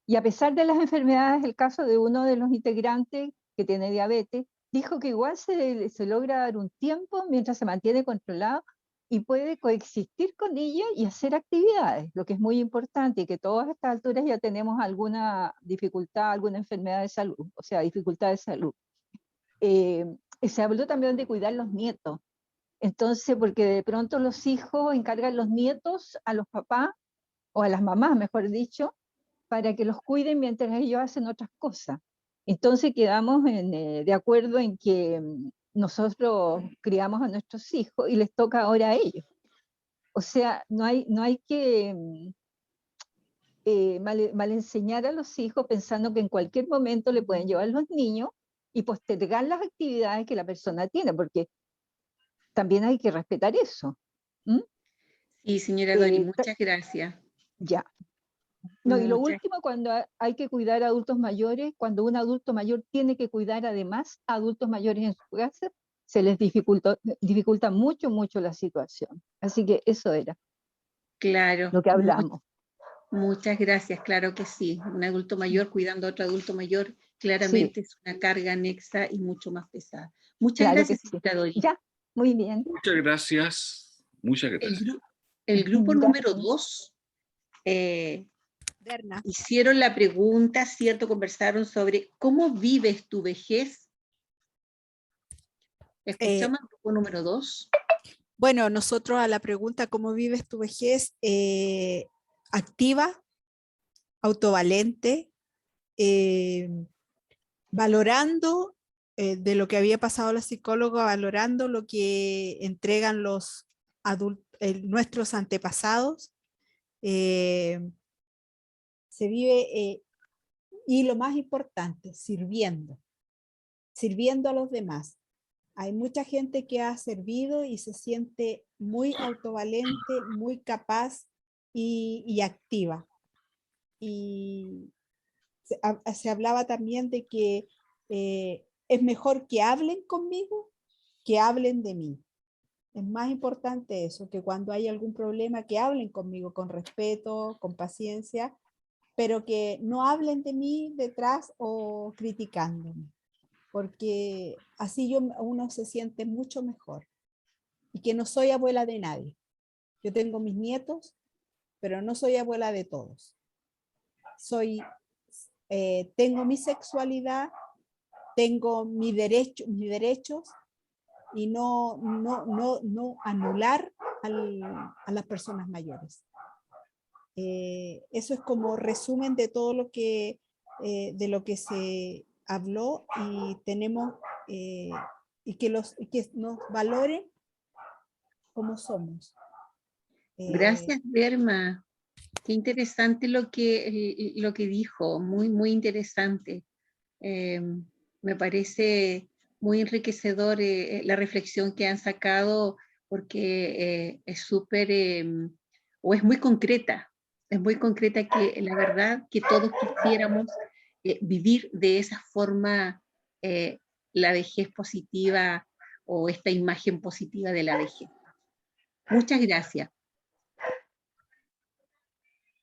Y a pesar de las enfermedades, el caso de uno de los integrantes que tiene diabetes, dijo que igual se logra dar un tiempo mientras se mantiene controlado y puede coexistir con ellos y hacer actividades, lo que es muy importante, y que a todas estas alturas ya tenemos alguna dificultad, alguna enfermedad de salud, o sea, dificultad de salud. Se habló también de cuidar los nietos. Entonces, porque de pronto los hijos encargan los nietos a los papás, o a las mamás, mejor dicho, para que los cuiden mientras ellos hacen otras cosas. Entonces quedamos de acuerdo en que nosotros criamos a nuestros hijos y les toca ahora a ellos. O sea, no hay que mal enseñar a los hijos pensando que en cualquier momento le pueden llevar los niños y postergar las actividades que la persona tiene, porque también hay que respetar eso. ¿Mm? Sí, señora Dori, Eh, ta- muchas gracias. Ya. No, y lo Muchas, último, cuando hay que cuidar a adultos mayores, cuando un adulto mayor tiene que cuidar además a adultos mayores en su casa, se les dificulta mucho, mucho la situación. Así que eso era claro, lo que hablamos. muchas gracias, claro que sí. Un adulto mayor cuidando a otro adulto mayor Sí, claramente es una carga anexa y mucho más pesada. Muchas claro que gracias, sí. señora Dori. Ya, muy bien. Muchas gracias. Muchas El, gracias. el grupo Ya. número 2 hicieron la pregunta, ¿cierto? Conversaron sobre cómo vives tu vejez. Escuchamos el grupo número 2. Bueno, nosotros a la pregunta ¿cómo vives tu vejez? Activa, autovalente, valorando de lo que había pasado la psicóloga, valorando lo que entregan los nuestros antepasados. Se vive, y lo más importante, sirviendo a los demás. Hay mucha gente que ha servido y se siente muy autovalente, muy capaz y activa. Y se hablaba también de que es mejor que hablen conmigo que hablen de mí. Es más importante eso, que cuando hay algún problema que hablen conmigo con respeto, con paciencia, pero que no hablen de mí detrás o criticándome, porque así uno se siente mucho mejor. Y que no soy abuela de nadie. Yo tengo mis nietos, pero no soy abuela de todos. Tengo mi sexualidad, tengo mis derechos y no anular a las personas mayores. Eso es como resumen de todo lo que de lo que se habló, y tenemos y que nos valoren como somos. Gracias, Derma. Qué interesante lo que dijo, muy, muy interesante. Me parece muy enriquecedor la reflexión que han sacado, porque es súper, o es muy concreta que la verdad que todos quisiéramos vivir de esa forma la vejez positiva o esta imagen positiva de la vejez. Muchas gracias.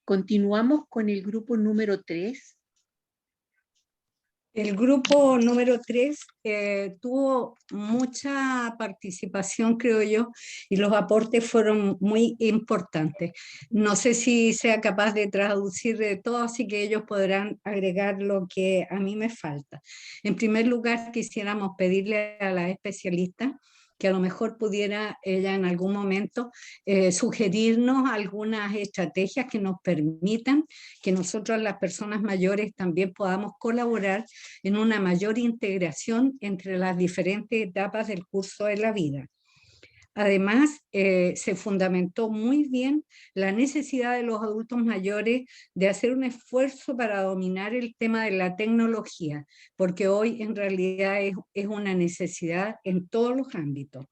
Continuamos con el grupo número 3. El grupo número 3 tuvo mucha participación, creo yo, y los aportes fueron muy importantes. No sé si sea capaz de traducir de todo, así que ellos podrán agregar lo que a mí me falta. En primer lugar, quisiéramos pedirle a la especialista que a lo mejor pudiera ella en algún momento sugerirnos algunas estrategias que nos permitan que nosotros las personas mayores también podamos colaborar en una mayor integración entre las diferentes etapas del curso de la vida. Además, se fundamentó muy bien la necesidad de los adultos mayores de hacer un esfuerzo para dominar el tema de la tecnología, porque hoy en realidad es una necesidad en todos los ámbitos.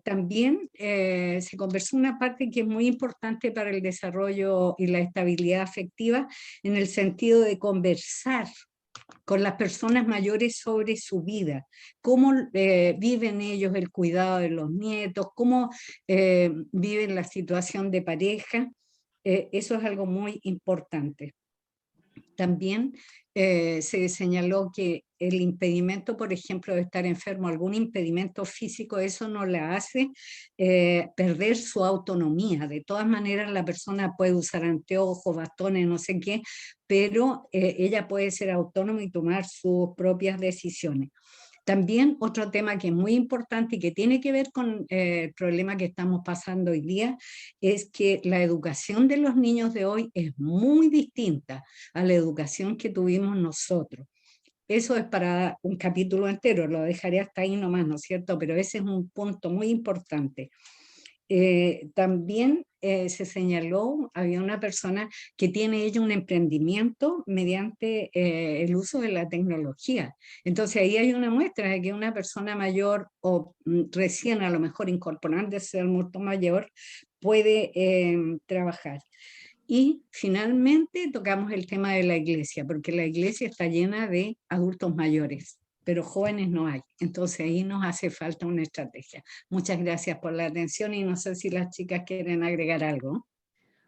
También se conversó una parte que es muy importante para el desarrollo y la estabilidad afectiva, en el sentido de conversar con las personas mayores sobre su vida, cómo viven ellos el cuidado de los nietos, cómo viven la situación de pareja. Eso es algo muy importante. También se señaló que el impedimento, por ejemplo, de estar enfermo, algún impedimento físico, eso no la hace perder su autonomía. De todas maneras, la persona puede usar anteojos, bastones, no sé qué, pero ella puede ser autónoma y tomar sus propias decisiones. También otro tema que es muy importante y que tiene que ver con el problema que estamos pasando hoy día es que la educación de los niños de hoy es muy distinta a la educación que tuvimos nosotros. Eso es para un capítulo entero, lo dejaré hasta ahí nomás, ¿no es cierto? Pero ese es un punto muy importante. también se señaló, había una persona que tiene ella un emprendimiento mediante el uso de la tecnología. Entonces ahí hay una muestra de que una persona mayor o recién a lo mejor incorporándose al mundo mayor puede trabajar. Y finalmente tocamos el tema de la iglesia, porque la iglesia está llena de adultos mayores, pero jóvenes no hay. Entonces ahí nos hace falta una estrategia. Muchas gracias por la atención y no sé si las chicas quieren agregar algo.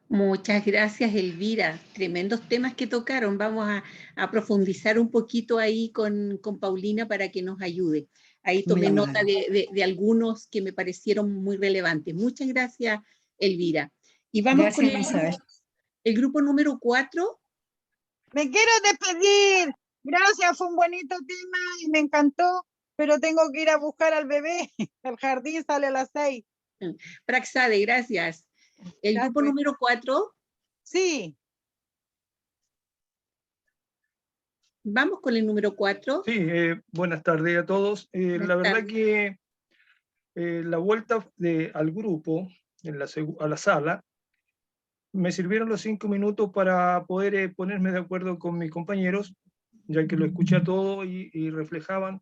Muchas gracias, Elvira. Tremendos temas que tocaron. Vamos a profundizar un poquito ahí con Paulina para que nos ayude. Ahí tomé nota de algunos que me parecieron muy relevantes. Muchas gracias, Elvira. Y vamos Gracias, con Isabel. el grupo número 4. Me quiero despedir. Gracias, fue un bonito tema y me encantó, pero tengo que ir a buscar al bebé. El jardín sale a las 6. Praxade, gracias. El Ya, grupo pues. número 4. Sí. Vamos con el número 4. Sí, buenas tardes a todos. La verdad que la vuelta al grupo, a la sala, me sirvieron los 5 minutos para poder ponerme de acuerdo con mis compañeros, ya que lo escuché a todo y reflejaban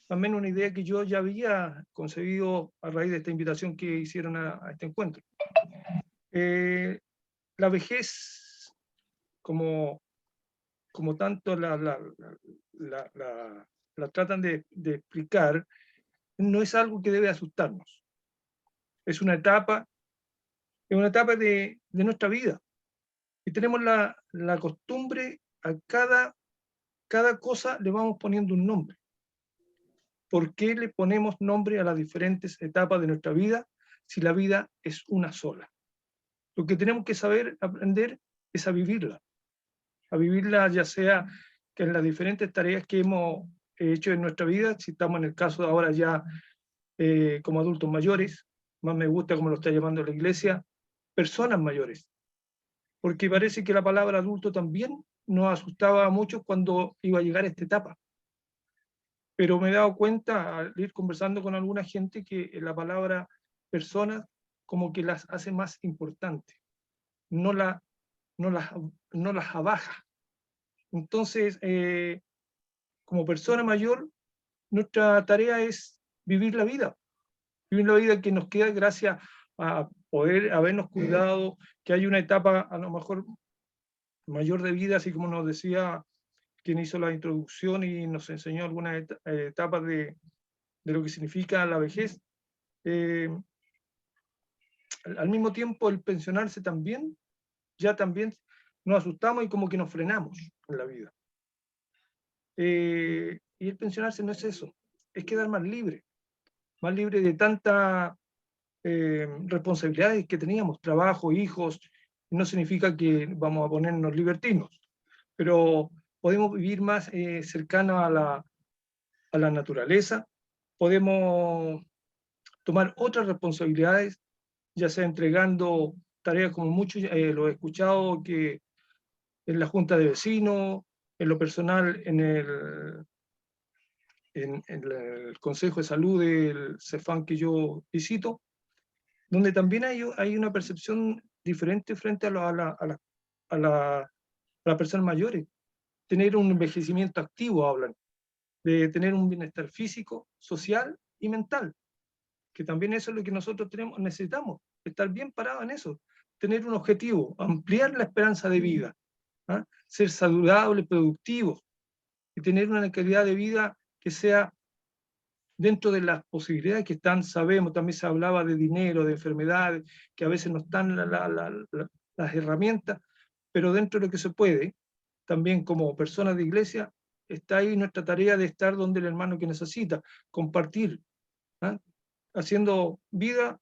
también una idea que yo ya había concebido a raíz de esta invitación que hicieron a este encuentro. La vejez, como tanto la tratan de explicar, no es algo que debe asustarnos. Es una etapa de nuestra vida. Y tenemos la costumbre, a cada cosa le vamos poniendo un nombre. ¿Por qué le ponemos nombre a las diferentes etapas de nuestra vida si la vida es una sola? Lo que tenemos que saber, aprender, es a vivirla ya sea que en las diferentes tareas que hemos hecho en nuestra vida, si estamos en el caso de ahora ya como adultos mayores, más me gusta como lo está llamando la iglesia, personas mayores, porque parece que la palabra adulto también nos asustaba a muchos cuando iba a llegar a esta etapa. Pero me he dado cuenta al ir conversando con alguna gente que la palabra personas como que las hace más importantes, no las abaja. Entonces, como persona mayor, nuestra tarea es vivir la vida que nos queda gracias a poder habernos cuidado, que hay una etapa a lo mejor mayor de vida, así como nos decía quien hizo la introducción y nos enseñó algunas etapas de lo que significa la vejez. Al mismo tiempo, el pensionarse también nos asustamos y como que nos frenamos en la vida. Y el pensionarse no es eso, es quedar más libre de tantas responsabilidades que teníamos, trabajo, hijos. No significa que vamos a ponernos libertinos, pero podemos vivir más cercanos a la naturaleza, podemos tomar otras responsabilidades, ya sea entregando tareas como muchos lo he escuchado, que en la junta de vecinos, en lo personal, en el Consejo de Salud del CEFAM que yo visito, donde también hay una percepción diferente frente a las personas mayores. Tener un envejecimiento activo, hablan, de tener un bienestar físico, social y mental, que también eso es lo que nosotros necesitamos, estar bien parados en eso, tener un objetivo, ampliar la esperanza de vida, ¿ah? Ser saludables, productivos, y tener una calidad de vida que sea dentro de las posibilidades que están. Sabemos, también se hablaba de dinero, de enfermedades, que a veces no están las herramientas, pero dentro de lo que se puede, también como personas de iglesia, está ahí nuestra tarea de estar donde el hermano que necesita, compartir, ¿ah? Haciendo vida,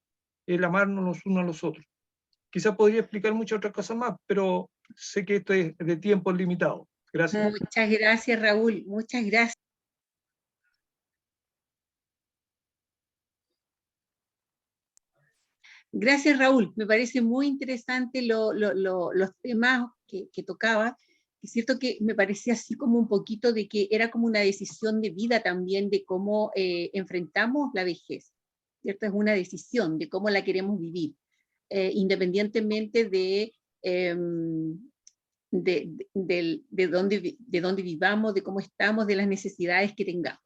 el amarnos los unos a los otros. Quizás podría explicar muchas otras cosas más, pero sé que esto es de tiempo limitado. Gracias. Muchas gracias, Raúl. Muchas gracias. Gracias, Raúl. Me parece muy interesante los temas que tocaba. Es cierto que me parecía así como un poquito de que era como una decisión de vida también de cómo enfrentamos la vejez. ¿cierto? Es una decisión de cómo la queremos vivir, independientemente de dónde vivamos, de cómo estamos, de las necesidades que tengamos.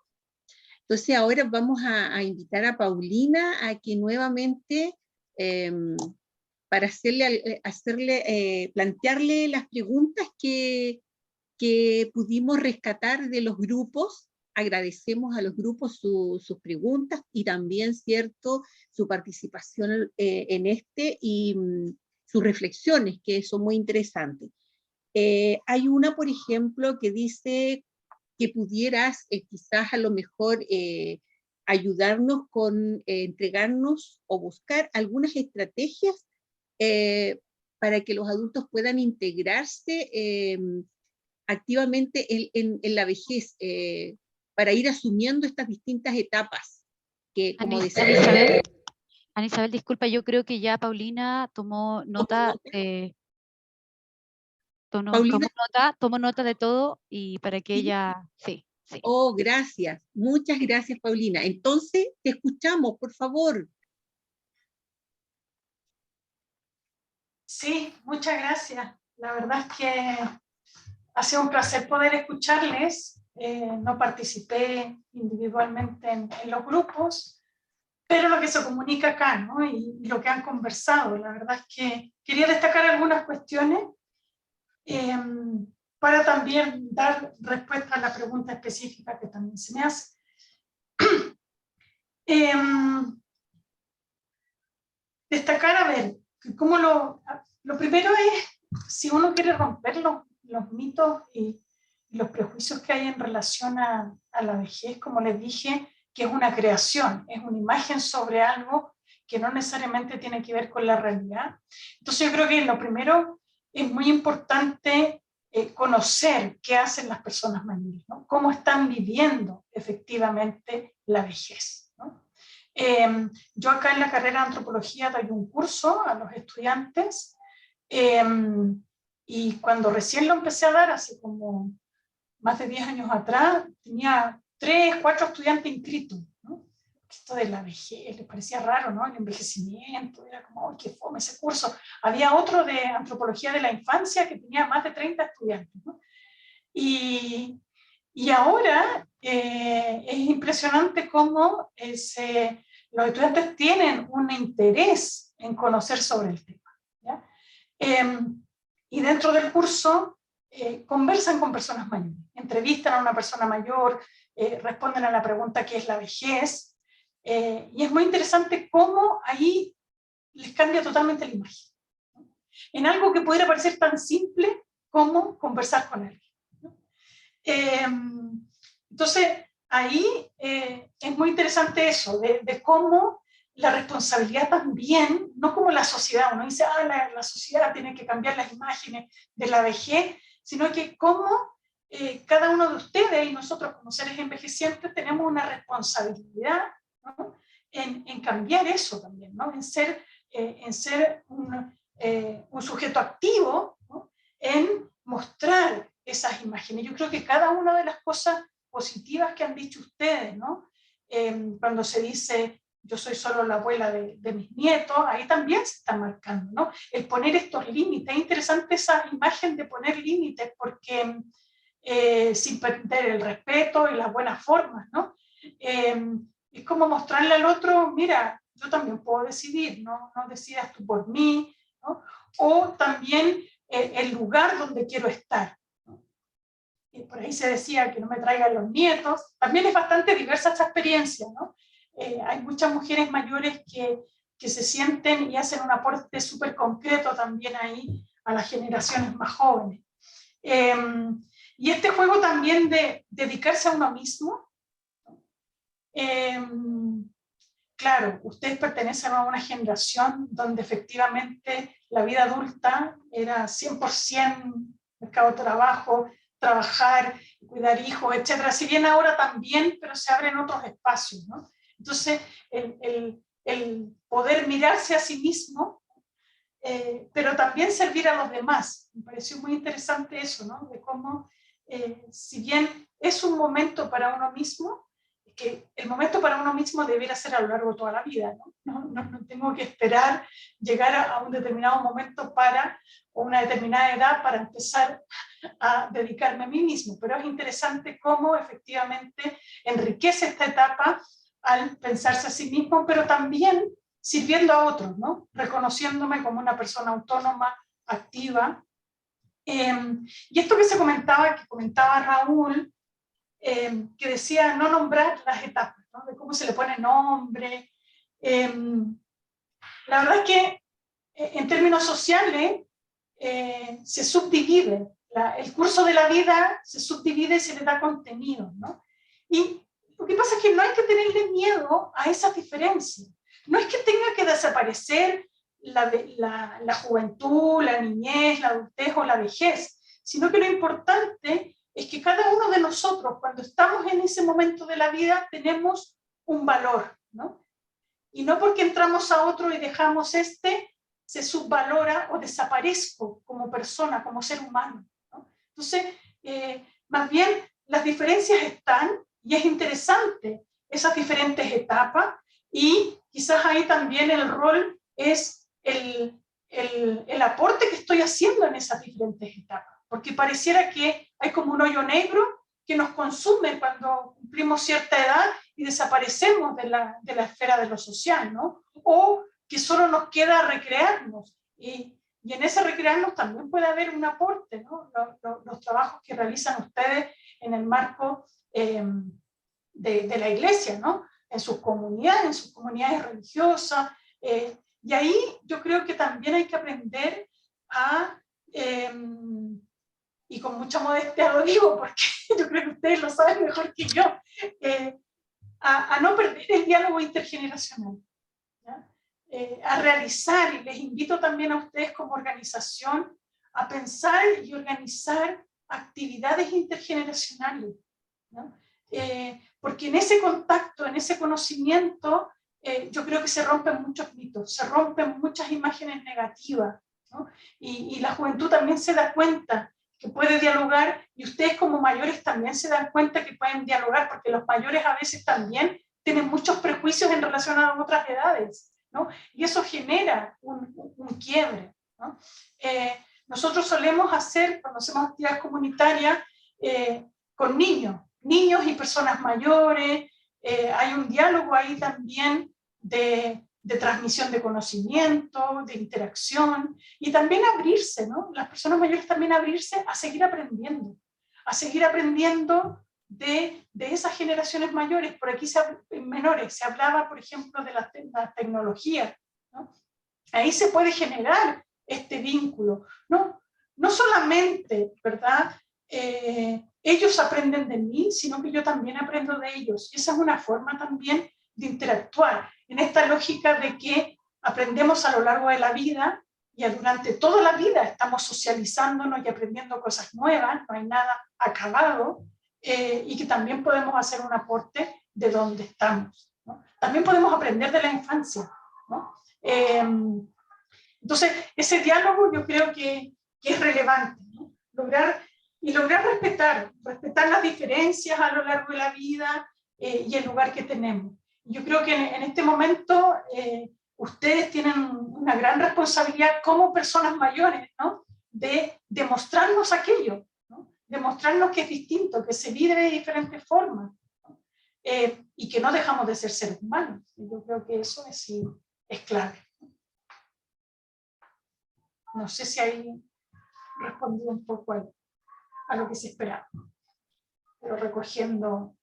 Entonces ahora vamos a invitar a Paulina a que nuevamente, para plantearle las preguntas que pudimos rescatar de los grupos. Agradecemos a los grupos sus preguntas y también, ¿cierto?, su participación en y sus reflexiones, que son muy interesantes. Hay una, por ejemplo, que dice que pudieras quizás a lo mejor ayudarnos con entregarnos o buscar algunas estrategias para que los adultos puedan integrarse activamente en la vejez, para ir asumiendo estas distintas etapas que, como decía... Ana Isabel, disculpa, yo creo que ya Paulina tomó nota tomó nota de todo, y para que ella... Sí. Oh, gracias. Muchas gracias, Paulina. Entonces, te escuchamos, por favor. Sí, muchas gracias. La verdad es que ha sido un placer poder escucharles. No participé individualmente en los grupos, pero lo que se comunica acá, ¿no? Y lo que han conversado, la verdad es que quería destacar algunas cuestiones para también dar respuesta a la pregunta específica que también se me hace. Destacar, a ver, cómo lo primero es, si uno quiere romper los mitos y los prejuicios que hay en relación a la vejez, como les dije, que es una creación, es una imagen sobre algo que no necesariamente tiene que ver con la realidad. Entonces yo creo que lo primero es muy importante conocer qué hacen las personas mayores, ¿no? Cómo están viviendo efectivamente la vejez, ¿no? Yo acá en la carrera de antropología doy un curso a los estudiantes y cuando recién lo empecé a dar, hace como más de 10 años atrás, tenía 3, 4 estudiantes inscritos, ¿no? Esto de la vejez les parecía raro, ¿no? El envejecimiento, era como, ¡ay, qué fome ese curso! Había otro de antropología de la infancia que tenía más de 30 estudiantes, ¿no? Y ahora es impresionante cómo los estudiantes tienen un interés en conocer sobre el tema, ¿ya? Y dentro del curso conversan con personas mayores, entrevistan a una persona mayor, responden a la pregunta ¿qué es la vejez? Y es muy interesante cómo ahí les cambia totalmente la imagen, ¿no? En algo que pudiera parecer tan simple como conversar con alguien, ¿no? Entonces, ahí es muy interesante eso, de cómo la responsabilidad también, no como la sociedad, uno dice, la sociedad tiene que cambiar las imágenes de la vejez, sino que cómo cada uno de ustedes y nosotros como seres envejecientes tenemos una responsabilidad, ¿no? en cambiar eso también, ¿no? en ser un sujeto activo, ¿no? En mostrar esas imágenes. Yo creo que cada una de las cosas positivas que han dicho ustedes, ¿no? Cuando se dice yo soy solo la abuela de mis nietos, ahí también se está marcando, ¿no? El poner estos límites, es interesante esa imagen de poner límites porque sin perder el respeto y las buenas formas, ¿no? Es como mostrarle al otro, mira, yo también puedo decidir, no decidas tú por mí, ¿no? O también el lugar donde quiero estar, ¿no? Y por ahí se decía que no me traigan los nietos, también es bastante diversa esta experiencia, ¿no? Hay muchas mujeres mayores que se sienten y hacen un aporte súper concreto también ahí a las generaciones más jóvenes. Y este juego también de dedicarse a uno mismo, claro, ustedes pertenecen a una generación donde efectivamente la vida adulta era 100% mercado de trabajo, trabajar, cuidar hijos, etc. Si bien ahora también, pero se abren otros espacios, ¿no? Entonces, el poder mirarse a sí mismo, pero también servir a los demás. Me pareció muy interesante eso, ¿no? De cómo, si bien es un momento para uno mismo, que el momento para uno mismo debiera ser a lo largo de toda la vida, no tengo que esperar llegar a un determinado momento o una determinada edad para empezar a dedicarme a mí mismo, pero es interesante cómo efectivamente enriquece esta etapa al pensarse a sí mismo, pero también sirviendo a otros, ¿no? Reconociéndome como una persona autónoma, activa. Y esto que comentaba Raúl, que decía no nombrar las etapas, ¿no? De cómo se le pone nombre. La verdad es que en términos sociales se subdivide, el curso de la vida se subdivide y se le da contenido, ¿no? Y lo que pasa es que no hay que tenerle miedo a esas diferencias. No es que tenga que desaparecer la juventud, la niñez, la adultez o la vejez, sino que lo importante es que cada uno de nosotros, cuando estamos en ese momento de la vida, tenemos un valor, ¿no? Y no porque entramos a otro y dejamos se subvalora o desaparezco como persona, como ser humano, ¿no? Entonces, más bien, las diferencias están y es interesante esas diferentes etapas y quizás ahí también el rol es el aporte que estoy haciendo en esas diferentes etapas, porque pareciera que hay como un hoyo negro que nos consume cuando cumplimos cierta edad y desaparecemos de la esfera de lo social, ¿no? O que solo nos queda recrearnos, y en ese recrearnos también puede haber un aporte, ¿no? Los trabajos que realizan ustedes en el marco de la iglesia, ¿no? En sus comunidades religiosas, y ahí yo creo que también hay que aprender a, y con mucha modestia lo digo, porque yo creo que ustedes lo saben mejor que yo, a no perder el diálogo intergeneracional, ¿ya? A realizar, y les invito también a ustedes como organización, a pensar y organizar actividades intergeneracionales, ¿no? Porque en ese contacto, en ese conocimiento, yo creo que se rompen muchos mitos, se rompen muchas imágenes negativas, ¿no? Y la juventud también se da cuenta que puede dialogar, y ustedes como mayores también se dan cuenta que pueden dialogar, porque los mayores a veces también tienen muchos prejuicios en relación a otras edades, ¿no? Y eso genera un quiebre, ¿no? Nosotros solemos hacer, cuando hacemos actividades comunitarias, con niños y personas mayores, hay un diálogo ahí también de transmisión de conocimiento, de interacción, y también abrirse, ¿no? Las personas mayores también abrirse a seguir aprendiendo de esas generaciones mayores. Por aquí menores, se hablaba, por ejemplo, de la tecnología, ¿no? Ahí se puede generar este vínculo, no solamente, ¿verdad? Ellos aprenden de mí, sino que yo también aprendo de ellos, y esa es una forma también de interactuar, en esta lógica de que aprendemos a lo largo de la vida, y durante toda la vida estamos socializándonos y aprendiendo cosas nuevas, no hay nada acabado, y que también podemos hacer un aporte de donde estamos, ¿no? También podemos aprender de la infancia, ¿no? Entonces, ese diálogo yo creo que es relevante, ¿no? Lograr respetar las diferencias a lo largo de la vida, y el lugar que tenemos. Yo creo que en este momento ustedes tienen una gran responsabilidad como personas mayores, ¿no? De demostrarnos aquello, ¿no? Demostrarnos que es distinto, que se vive de diferentes formas, ¿no? Y que no dejamos de ser seres humanos. Yo creo que eso es clave. No sé si ahí respondí un poco a lo que se esperaba, pero recogiendo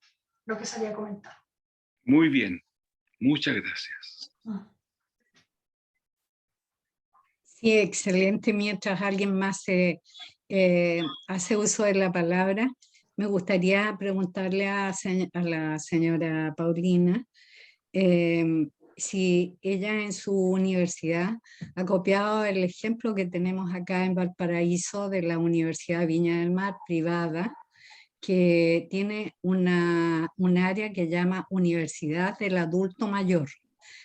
lo que se había comentado. Muy bien, muchas gracias. Sí, excelente. Mientras alguien más hace uso de la palabra, me gustaría preguntarle a la señora Paulina si ella en su universidad ha copiado el ejemplo que tenemos acá en Valparaíso de la Universidad Viña del Mar, privada, que tiene un área que llama Universidad del Adulto Mayor.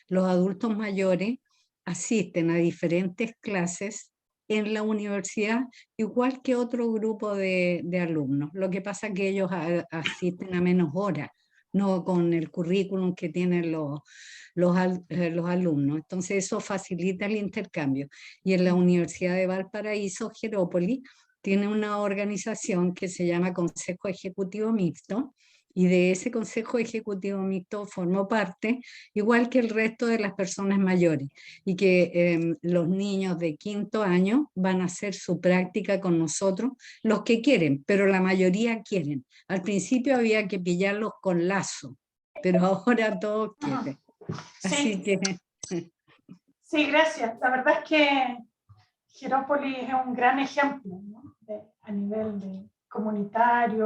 Los adultos mayores asisten a diferentes clases en la universidad, igual que otro grupo de alumnos. Lo que pasa es que ellos asisten a menos horas, no con el currículum que tienen los alumnos. Entonces eso facilita el intercambio. Y en la Universidad de Valparaíso, Jerópolis, tiene una organización que se llama Consejo Ejecutivo Mixto, y de ese Consejo Ejecutivo Mixto formo parte, igual que el resto de las personas mayores, y que los niños de 5º año van a hacer su práctica con nosotros, los que quieren, pero la mayoría quieren. Al principio había que pillarlos con lazo, pero ahora todos quieren. Así Sí, que... sí, gracias. La verdad es que Jerópolis es un gran ejemplo, ¿no? A nivel comunitario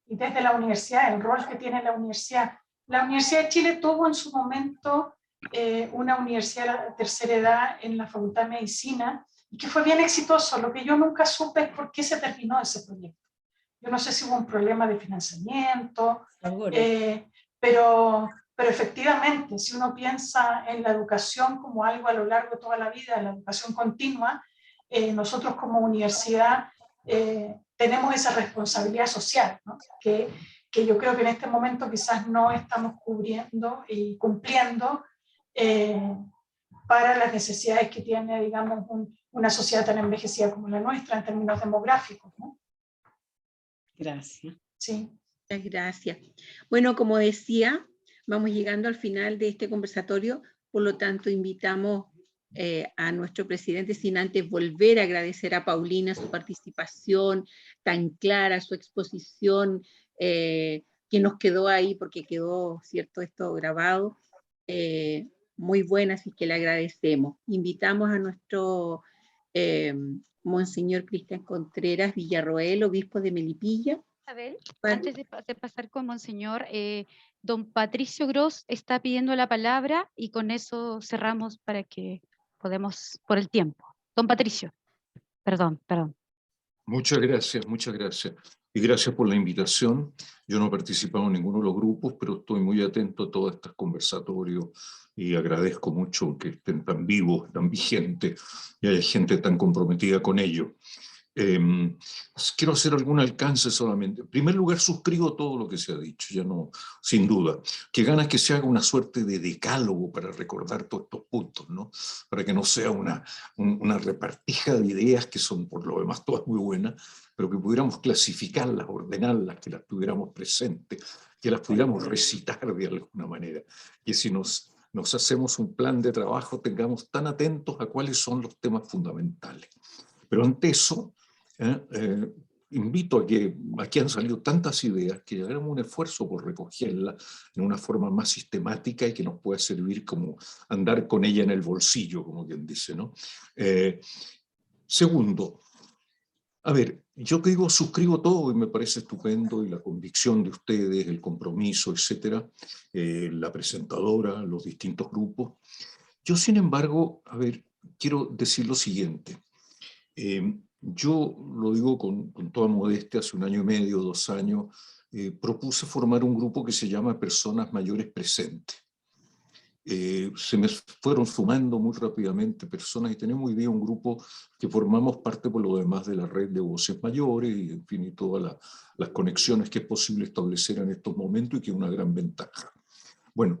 y desde la universidad, el rol que tiene la universidad. La Universidad de Chile tuvo en su momento una universidad de tercera edad en la Facultad de Medicina y que fue bien exitoso. Lo que yo nunca supe es por qué se terminó ese proyecto. Yo no sé si hubo un problema de financiamiento, pero efectivamente, si uno piensa en la educación como algo a lo largo de toda la vida, en la educación continua, nosotros como universidad tenemos esa responsabilidad social, ¿no? que yo creo que en este momento quizás no estamos cubriendo y cumpliendo para las necesidades que tiene, digamos, una sociedad tan envejecida como la nuestra en términos demográficos, ¿no? Gracias. Sí. Muchas gracias. Bueno, como decía, vamos llegando al final de este conversatorio, por lo tanto invitamos a nuestro presidente, sin antes volver a agradecer a Paulina su participación tan clara, su exposición que nos quedó ahí, porque quedó, cierto, esto grabado, muy buena, así que le agradecemos. Invitamos a nuestro Monseñor Cristian Contreras Villarroel, obispo de Melipilla. Isabel, antes de pasar con Monseñor, don Patricio Gross está pidiendo la palabra y con eso cerramos para que podamos, por el tiempo. Don Patricio, perdón. Muchas gracias, muchas gracias. Y gracias por la invitación. Yo no he participado en ninguno de los grupos, pero estoy muy atento a todos estos conversatorios y agradezco mucho que estén tan vivos, tan vigentes y haya gente tan comprometida con ello. Quiero hacer algún alcance solamente. En primer lugar, suscribo todo lo que se ha dicho, ya no, sin duda. Que ganas que se haga una suerte de decálogo para recordar todos estos puntos, ¿no? Para que no sea una repartija de ideas que son por lo demás todas muy buenas, pero que pudiéramos clasificarlas, ordenarlas, que las tuviéramos presentes, que las pudiéramos recitar de alguna manera. Que si nos hacemos un plan de trabajo, tengamos tan atentos a cuáles son los temas fundamentales. Pero ante eso, invito a que aquí han salido tantas ideas que hagamos un esfuerzo por recogerlas en una forma más sistemática y que nos pueda servir como andar con ella en el bolsillo, como quien dice, ¿no? Segundo, a ver, yo que digo, suscribo todo y me parece estupendo, y la convicción de ustedes, el compromiso, etcétera, la presentadora, los distintos grupos. Yo, sin embargo, a ver, quiero decir lo siguiente. Yo lo digo con toda modestia, hace 1 año y medio, 2 años, propuse formar un grupo que se llama Personas Mayores Presentes. Se me fueron sumando muy rápidamente personas y tenemos hoy día un grupo que formamos parte por lo demás de la red de voces mayores y, en fin, y todas las conexiones que es posible establecer en estos momentos y que es una gran ventaja. Bueno,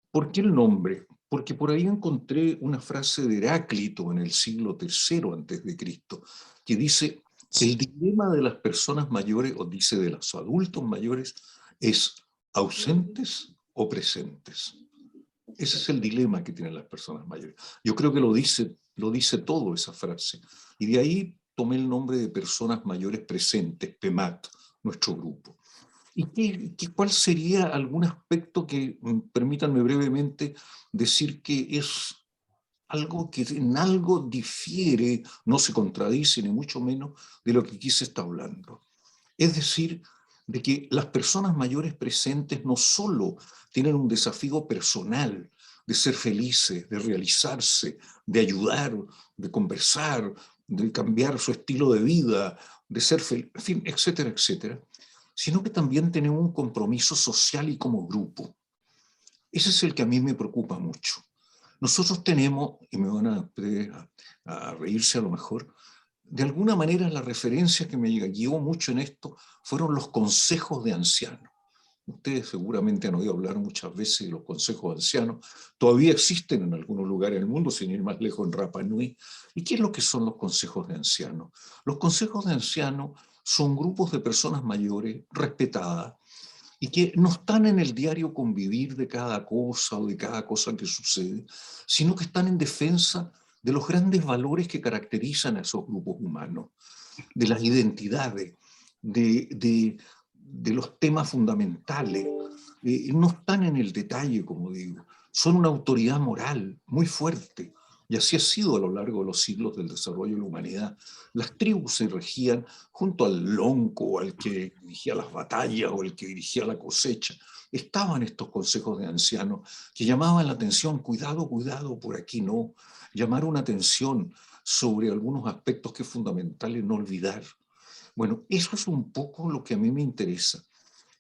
¿por qué el nombre? Porque por ahí encontré una frase de Heráclito en el siglo III a.C., que dice: el dilema de las personas mayores, o dice de los adultos mayores, es ausentes o presentes. Ese es el dilema que tienen las personas mayores. Yo creo que lo dice todo esa frase. Y de ahí tomé el nombre de Personas Mayores Presentes, PEMAT, nuestro grupo. ¿Y cuál sería algún aspecto que, permítanme brevemente, decir que es algo que en algo difiere, no se contradice ni mucho menos de lo que aquí se está hablando? Es decir, de que las personas mayores presentes no solo tienen un desafío personal de ser felices, de realizarse, de ayudar, de conversar, de cambiar su estilo de vida, de ser feliz, en fin, etcétera, etcétera, sino que también tenemos un compromiso social y como grupo. Ese es el que a mí me preocupa mucho. Nosotros tenemos, y me van a reírse a lo mejor, de alguna manera la referencia que me guió mucho en esto fueron los consejos de ancianos. Ustedes seguramente han oído hablar muchas veces de los consejos de ancianos. Todavía existen en algunos lugares del mundo, sin ir más lejos, en Rapa Nui. ¿Y qué es lo que son los consejos de ancianos? Los consejos de ancianos son grupos de personas mayores respetadas y que no están en el diario convivir de cada cosa o de cada cosa que sucede, sino que están en defensa de los grandes valores que caracterizan a esos grupos humanos, de las identidades, de los temas fundamentales. No están en el detalle, como digo, son una autoridad moral muy fuerte, y así ha sido a lo largo de los siglos del desarrollo de la humanidad. Las tribus se regían junto al lonco, al que dirigía las batallas o el que dirigía la cosecha. Estaban estos consejos de ancianos que llamaban la atención, cuidado, cuidado, por aquí no, llamar una atención sobre algunos aspectos que es fundamental no olvidar. Bueno, eso es un poco lo que a mí me interesa,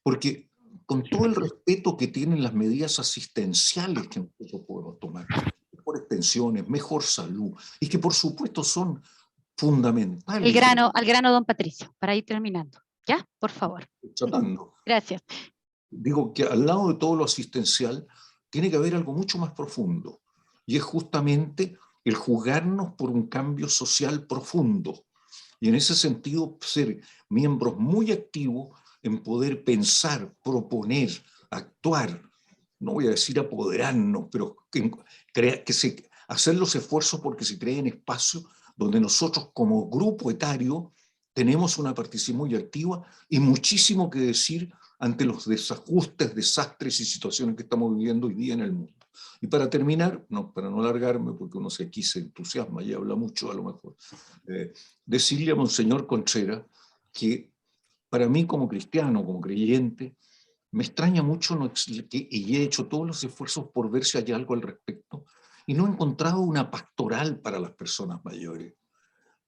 porque con todo el respeto que tienen las medidas asistenciales que nosotros podemos tomar, mejores pensiones, mejor salud, y que por supuesto son fundamentales. Al grano, don Patricio, para ir terminando. ¿Ya? Por favor. Tratando. Gracias. Digo que al lado de todo lo asistencial tiene que haber algo mucho más profundo, y es justamente el jugarnos por un cambio social profundo. Y en ese sentido, ser miembros muy activos en poder pensar, proponer, actuar, no voy a decir apoderarnos, pero hacer los esfuerzos porque se creen espacios donde nosotros como grupo etario tenemos una participación muy activa y muchísimo que decir ante los desajustes, desastres y situaciones que estamos viviendo hoy día en el mundo. Y para terminar, para no alargarme, porque uno aquí se entusiasma y habla mucho a lo mejor, decirle a Monseñor Contreras que para mí como cristiano, como creyente, me extraña mucho y he hecho todos los esfuerzos por ver si hay algo al respecto y no he encontrado una pastoral para las personas mayores,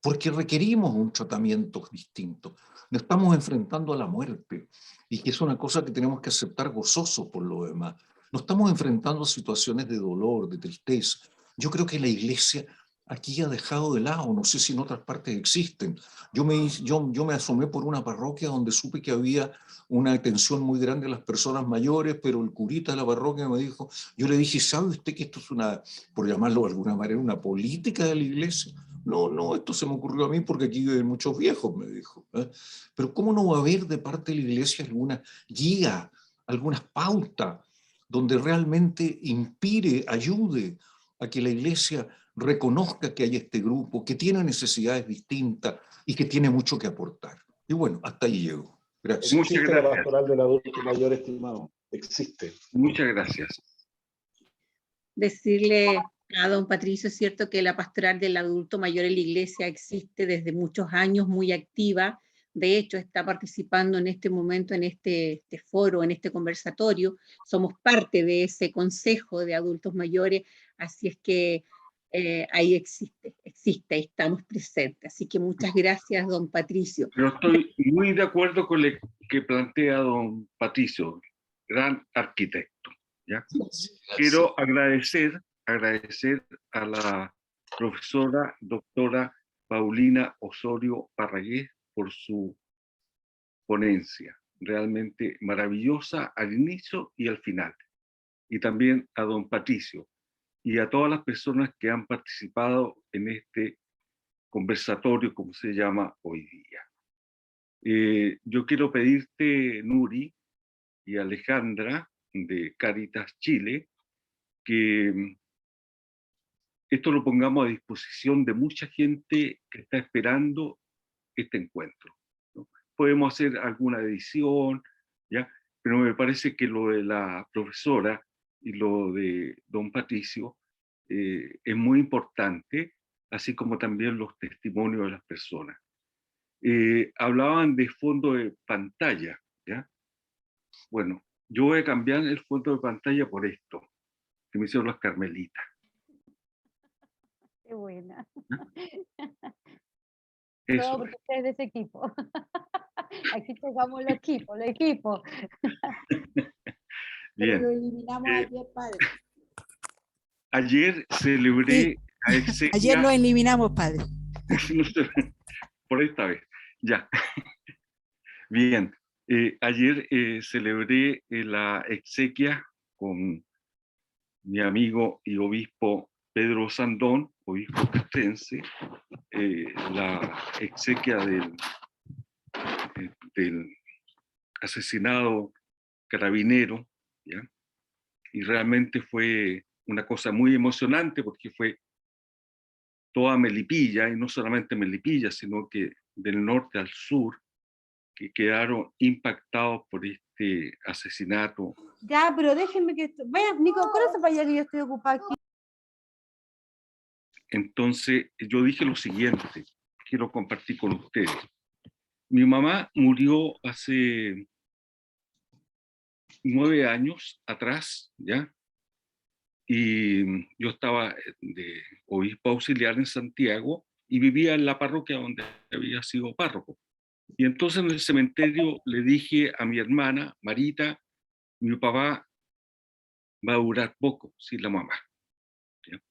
porque requerimos un tratamiento distinto. Nos estamos enfrentando a la muerte y que es una cosa que tenemos que aceptar gozosos por lo demás. Nos estamos enfrentando a situaciones de dolor, de tristeza. Yo creo que la Iglesia aquí ha dejado de lado, no sé si en otras partes existen. Yo me asomé por una parroquia donde supe que había una atención muy grande a las personas mayores, pero el curita de la parroquia me dijo, yo le dije, ¿sabe usted que esto es una, por llamarlo de alguna manera, una política de la Iglesia? No, esto se me ocurrió a mí porque aquí viven muchos viejos, me dijo. Pero ¿cómo no va a haber de parte de la Iglesia alguna guía, algunas pautas, donde realmente inspire, ayude a que la Iglesia reconozca que hay este grupo, que tiene necesidades distintas y que tiene mucho que aportar? Y bueno, hasta ahí llego. Gracias. Muchas gracias. La pastoral del adulto mayor, estimado. Existe. Muchas gracias. Decirle a don Patricio, es cierto que la pastoral del adulto mayor en la Iglesia existe desde muchos años, muy activa. De hecho, está participando en este momento, en este foro, en este conversatorio. Somos parte de ese consejo de adultos mayores, así es que ahí existe, estamos presentes. Así que muchas gracias, don Patricio. Pero estoy muy de acuerdo con lo que plantea don Patricio, gran arquitecto. ¿Ya? Quiero agradecer a la profesora doctora Paulina Osorio Parragués por su ponencia, realmente maravillosa al inicio y al final. Y también a don Patricio y a todas las personas que han participado en este conversatorio, como se llama hoy día. Yo quiero pedirte, Nuri y Alejandra, de Cáritas Chile, que esto lo pongamos a disposición de mucha gente que está esperando este encuentro, ¿no? Podemos hacer alguna edición, ¿ya? Pero me parece que lo de la profesora y lo de don Patricio es muy importante, así como también los testimonios de las personas. Hablaban de fondo de pantalla, ¿ya? Bueno, yo voy a cambiar el fondo de pantalla por esto, que me hicieron las Carmelitas. Qué buena. Eso. Todo porque usted es de ese equipo. Aquí tocamos los equipos. Bien. Lo eliminamos ayer, padre. Ayer celebré a Exequia. Ayer lo eliminamos, padre. Por esta vez. Ya. Bien. Ayer celebré la exequia con mi amigo y obispo Pedro Sandón, obispo castrense, la exequia del asesinado carabinero, ¿ya? Y realmente fue una cosa muy emocionante porque fue toda Melipilla, y no solamente Melipilla, sino que del norte al sur, que quedaron impactados por este asesinato. Ya, pero déjenme que... Vaya, Nico, córrese para allá que yo estoy ocupada aquí. Entonces yo dije lo siguiente, quiero compartir con ustedes. Mi mamá murió hace 9 años atrás, ¿ya? Y yo estaba de obispo auxiliar en Santiago y vivía en la parroquia donde había sido párroco. Y entonces en el cementerio le dije a mi hermana, Marita, mi papá va a durar poco sin la mamá, ¿ya?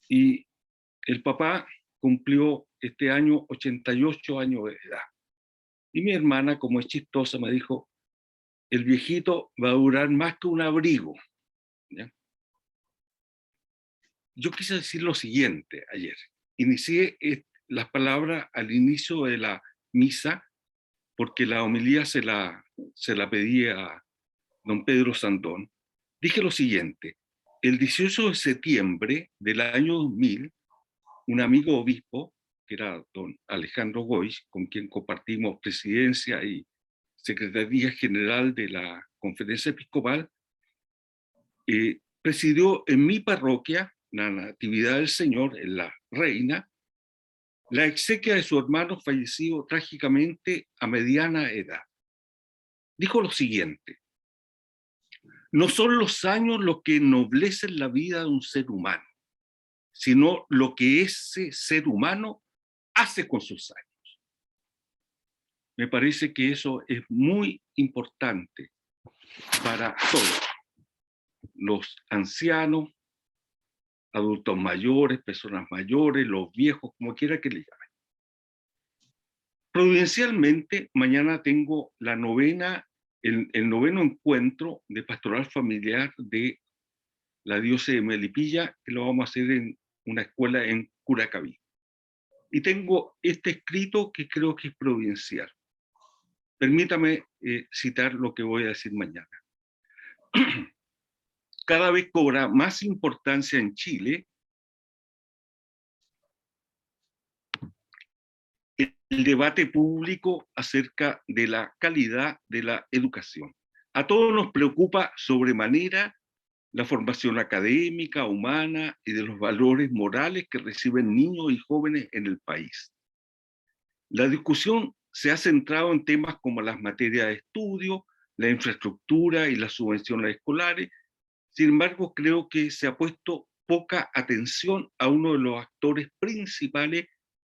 Y el papá cumplió este año 88 años de edad. Y mi hermana, como es chistosa, me dijo, el viejito va a durar más que un abrigo, ¿ya? Yo quise decir lo siguiente ayer. Inicié las palabras al inicio de la misa porque la homilía se la pedí a don Pedro Sandón. Dije lo siguiente, el 18 de septiembre del año 2000, un amigo obispo, que era don Alejandro Goich, con quien compartimos presidencia y secretaría general de la Conferencia Episcopal, presidió en mi parroquia, la Natividad del Señor, en la Reina, la exequia de su hermano fallecido trágicamente a mediana edad. Dijo lo siguiente, no son los años los que ennoblecen la vida de un ser humano, sino lo que ese ser humano hace con sus años. Me parece que eso es muy importante para todos, los ancianos, adultos mayores, personas mayores, los viejos, como quiera que le llamen. Providencialmente, mañana tengo la el noveno encuentro de pastoral familiar de la diócesis de Melipilla, que lo vamos a hacer en una escuela en Curacaví. Y tengo este escrito que creo que es providencial. Permítame citar lo que voy a decir mañana. Cada vez cobra más importancia en Chile el debate público acerca de la calidad de la educación. A todos nos preocupa sobremanera la formación académica, humana y de los valores morales que reciben niños y jóvenes en el país. La discusión se ha centrado en temas como las materias de estudio, la infraestructura y las subvenciones escolares. Sin embargo, creo que se ha puesto poca atención a uno de los actores principales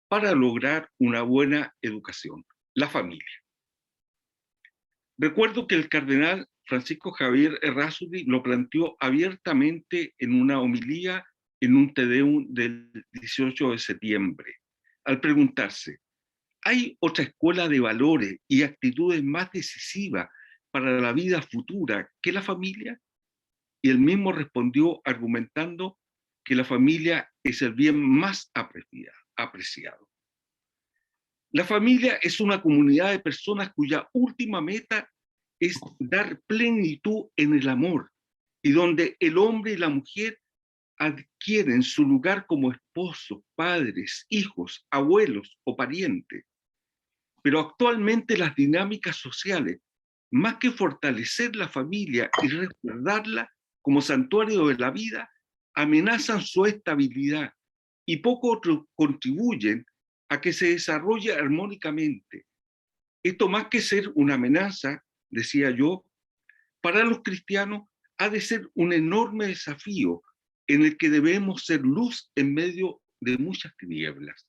para lograr una buena educación, la familia. Recuerdo que el cardenal Francisco Javier Errázuriz lo planteó abiertamente en una homilía en un Te Deum del 18 de septiembre, al preguntarse, ¿hay otra escuela de valores y actitudes más decisivas para la vida futura que la familia? Y él mismo respondió argumentando que la familia es el bien más apreciado. La familia es una comunidad de personas cuya última meta es dar plenitud en el amor y donde el hombre y la mujer adquieren su lugar como esposos, padres, hijos, abuelos o parientes. Pero actualmente las dinámicas sociales, más que fortalecer la familia y resguardarla como santuario de la vida, amenazan su estabilidad y poco otros contribuyen a que se desarrolle armónicamente. Esto, más que ser una amenaza, decía yo, para los cristianos ha de ser un enorme desafío en el que debemos ser luz en medio de muchas tinieblas.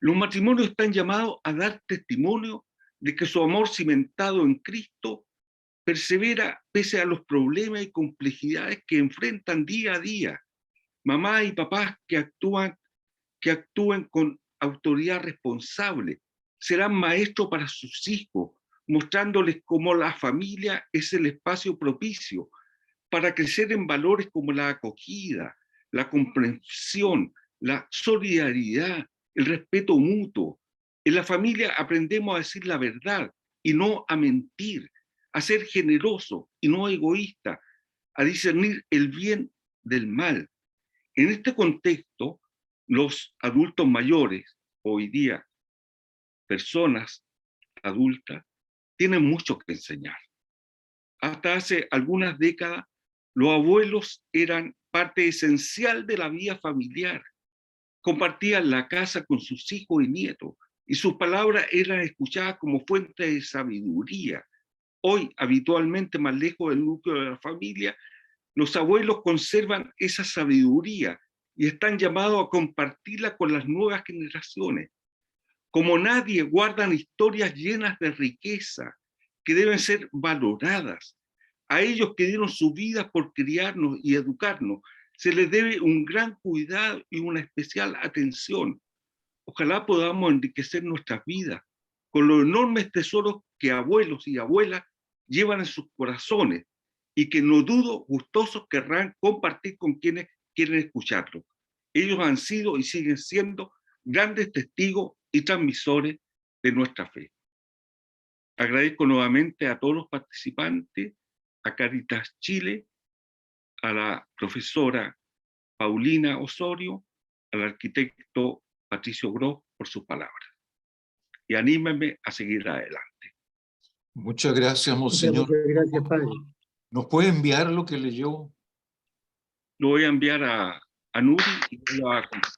Los matrimonios están llamados a dar testimonio de que su amor cimentado en Cristo persevera pese a los problemas y complejidades que enfrentan día a día. Mamás y papás que actúen con autoridad responsable serán maestros para sus hijos, mostrándoles cómo la familia es el espacio propicio para crecer en valores como la acogida, la comprensión, la solidaridad, el respeto mutuo. En la familia aprendemos a decir la verdad y no a mentir, a ser generoso y no egoísta, a discernir el bien del mal. En este contexto, los adultos mayores, hoy día, personas adultas, tienen mucho que enseñar. Hasta hace algunas décadas, los abuelos eran parte esencial de la vida familiar. Compartían la casa con sus hijos y nietos, y sus palabras eran escuchadas como fuente de sabiduría. Hoy, habitualmente más lejos del núcleo de la familia, los abuelos conservan esa sabiduría y están llamados a compartirla con las nuevas generaciones. Como nadie, guardan historias llenas de riqueza que deben ser valoradas. A ellos que dieron su vida por criarnos y educarnos, se les debe un gran cuidado y una especial atención. Ojalá podamos enriquecer nuestras vidas con los enormes tesoros que abuelos y abuelas llevan en sus corazones y que no dudo gustosos querrán compartir con quienes quieren escucharlo. Ellos han sido y siguen siendo grandes testigos y transmisores de nuestra fe. Agradezco nuevamente a todos los participantes, a Caritas Chile, a la profesora Paulina Osorio, al arquitecto Patricio Gross por sus palabras. Y anímenme a seguir adelante. Muchas gracias, monseñor. Muchas gracias, padre. ¿Nos puede enviar lo que leyó? Lo voy a enviar a Nuri y lo va a compartir.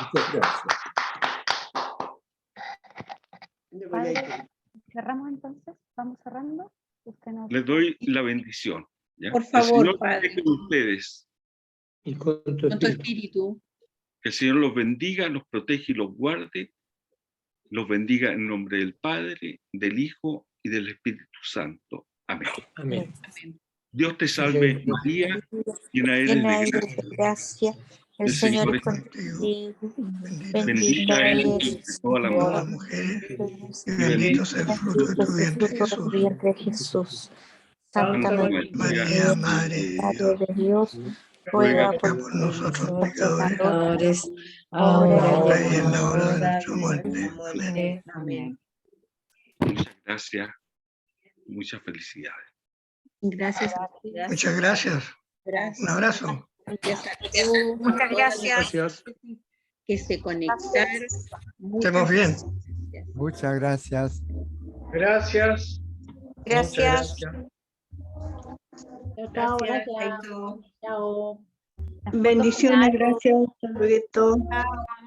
Muchas gracias. Padre, ¿cerramos entonces? ¿Vamos cerrando? Usted nos... Les doy la bendición. ¿Ya? Por favor, el Señor padre. esté con ustedes. Y con tu Con tu espíritu. espíritu. Que el Señor los bendiga, los protege y los guarde. Los bendiga en nombre del Padre, del Hijo y del Espíritu Santo. Amén. Amén. Dios te salve, María, llena eres de gracia. Gracia, el Señor es contigo. Bendita eres entre todas las mujeres, y bendito es el fruto de tu vientre, Jesús. Santa María, Madre de Dios, ruega por nosotros Pecadores, ahora y en la hora de nuestra muerte. Amén. Amén. Muchas gracias, muchas felicidades. Gracias. Muchas gracias. Gracias. Un abrazo. Muchas Gracias. Que se conectaron. Estemos bien. Muchas gracias. Gracias. Gracias. Chao, Gracias. Chao. Bendiciones, gracias. Saludito.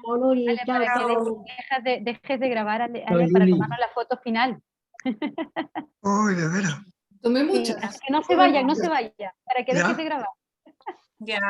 Ale, para que dejes de grabar, Ale, para tomarnos la foto final. Uy, de veras. Tomé muchas. Que no se vaya, para que dejes de grabar. Ya.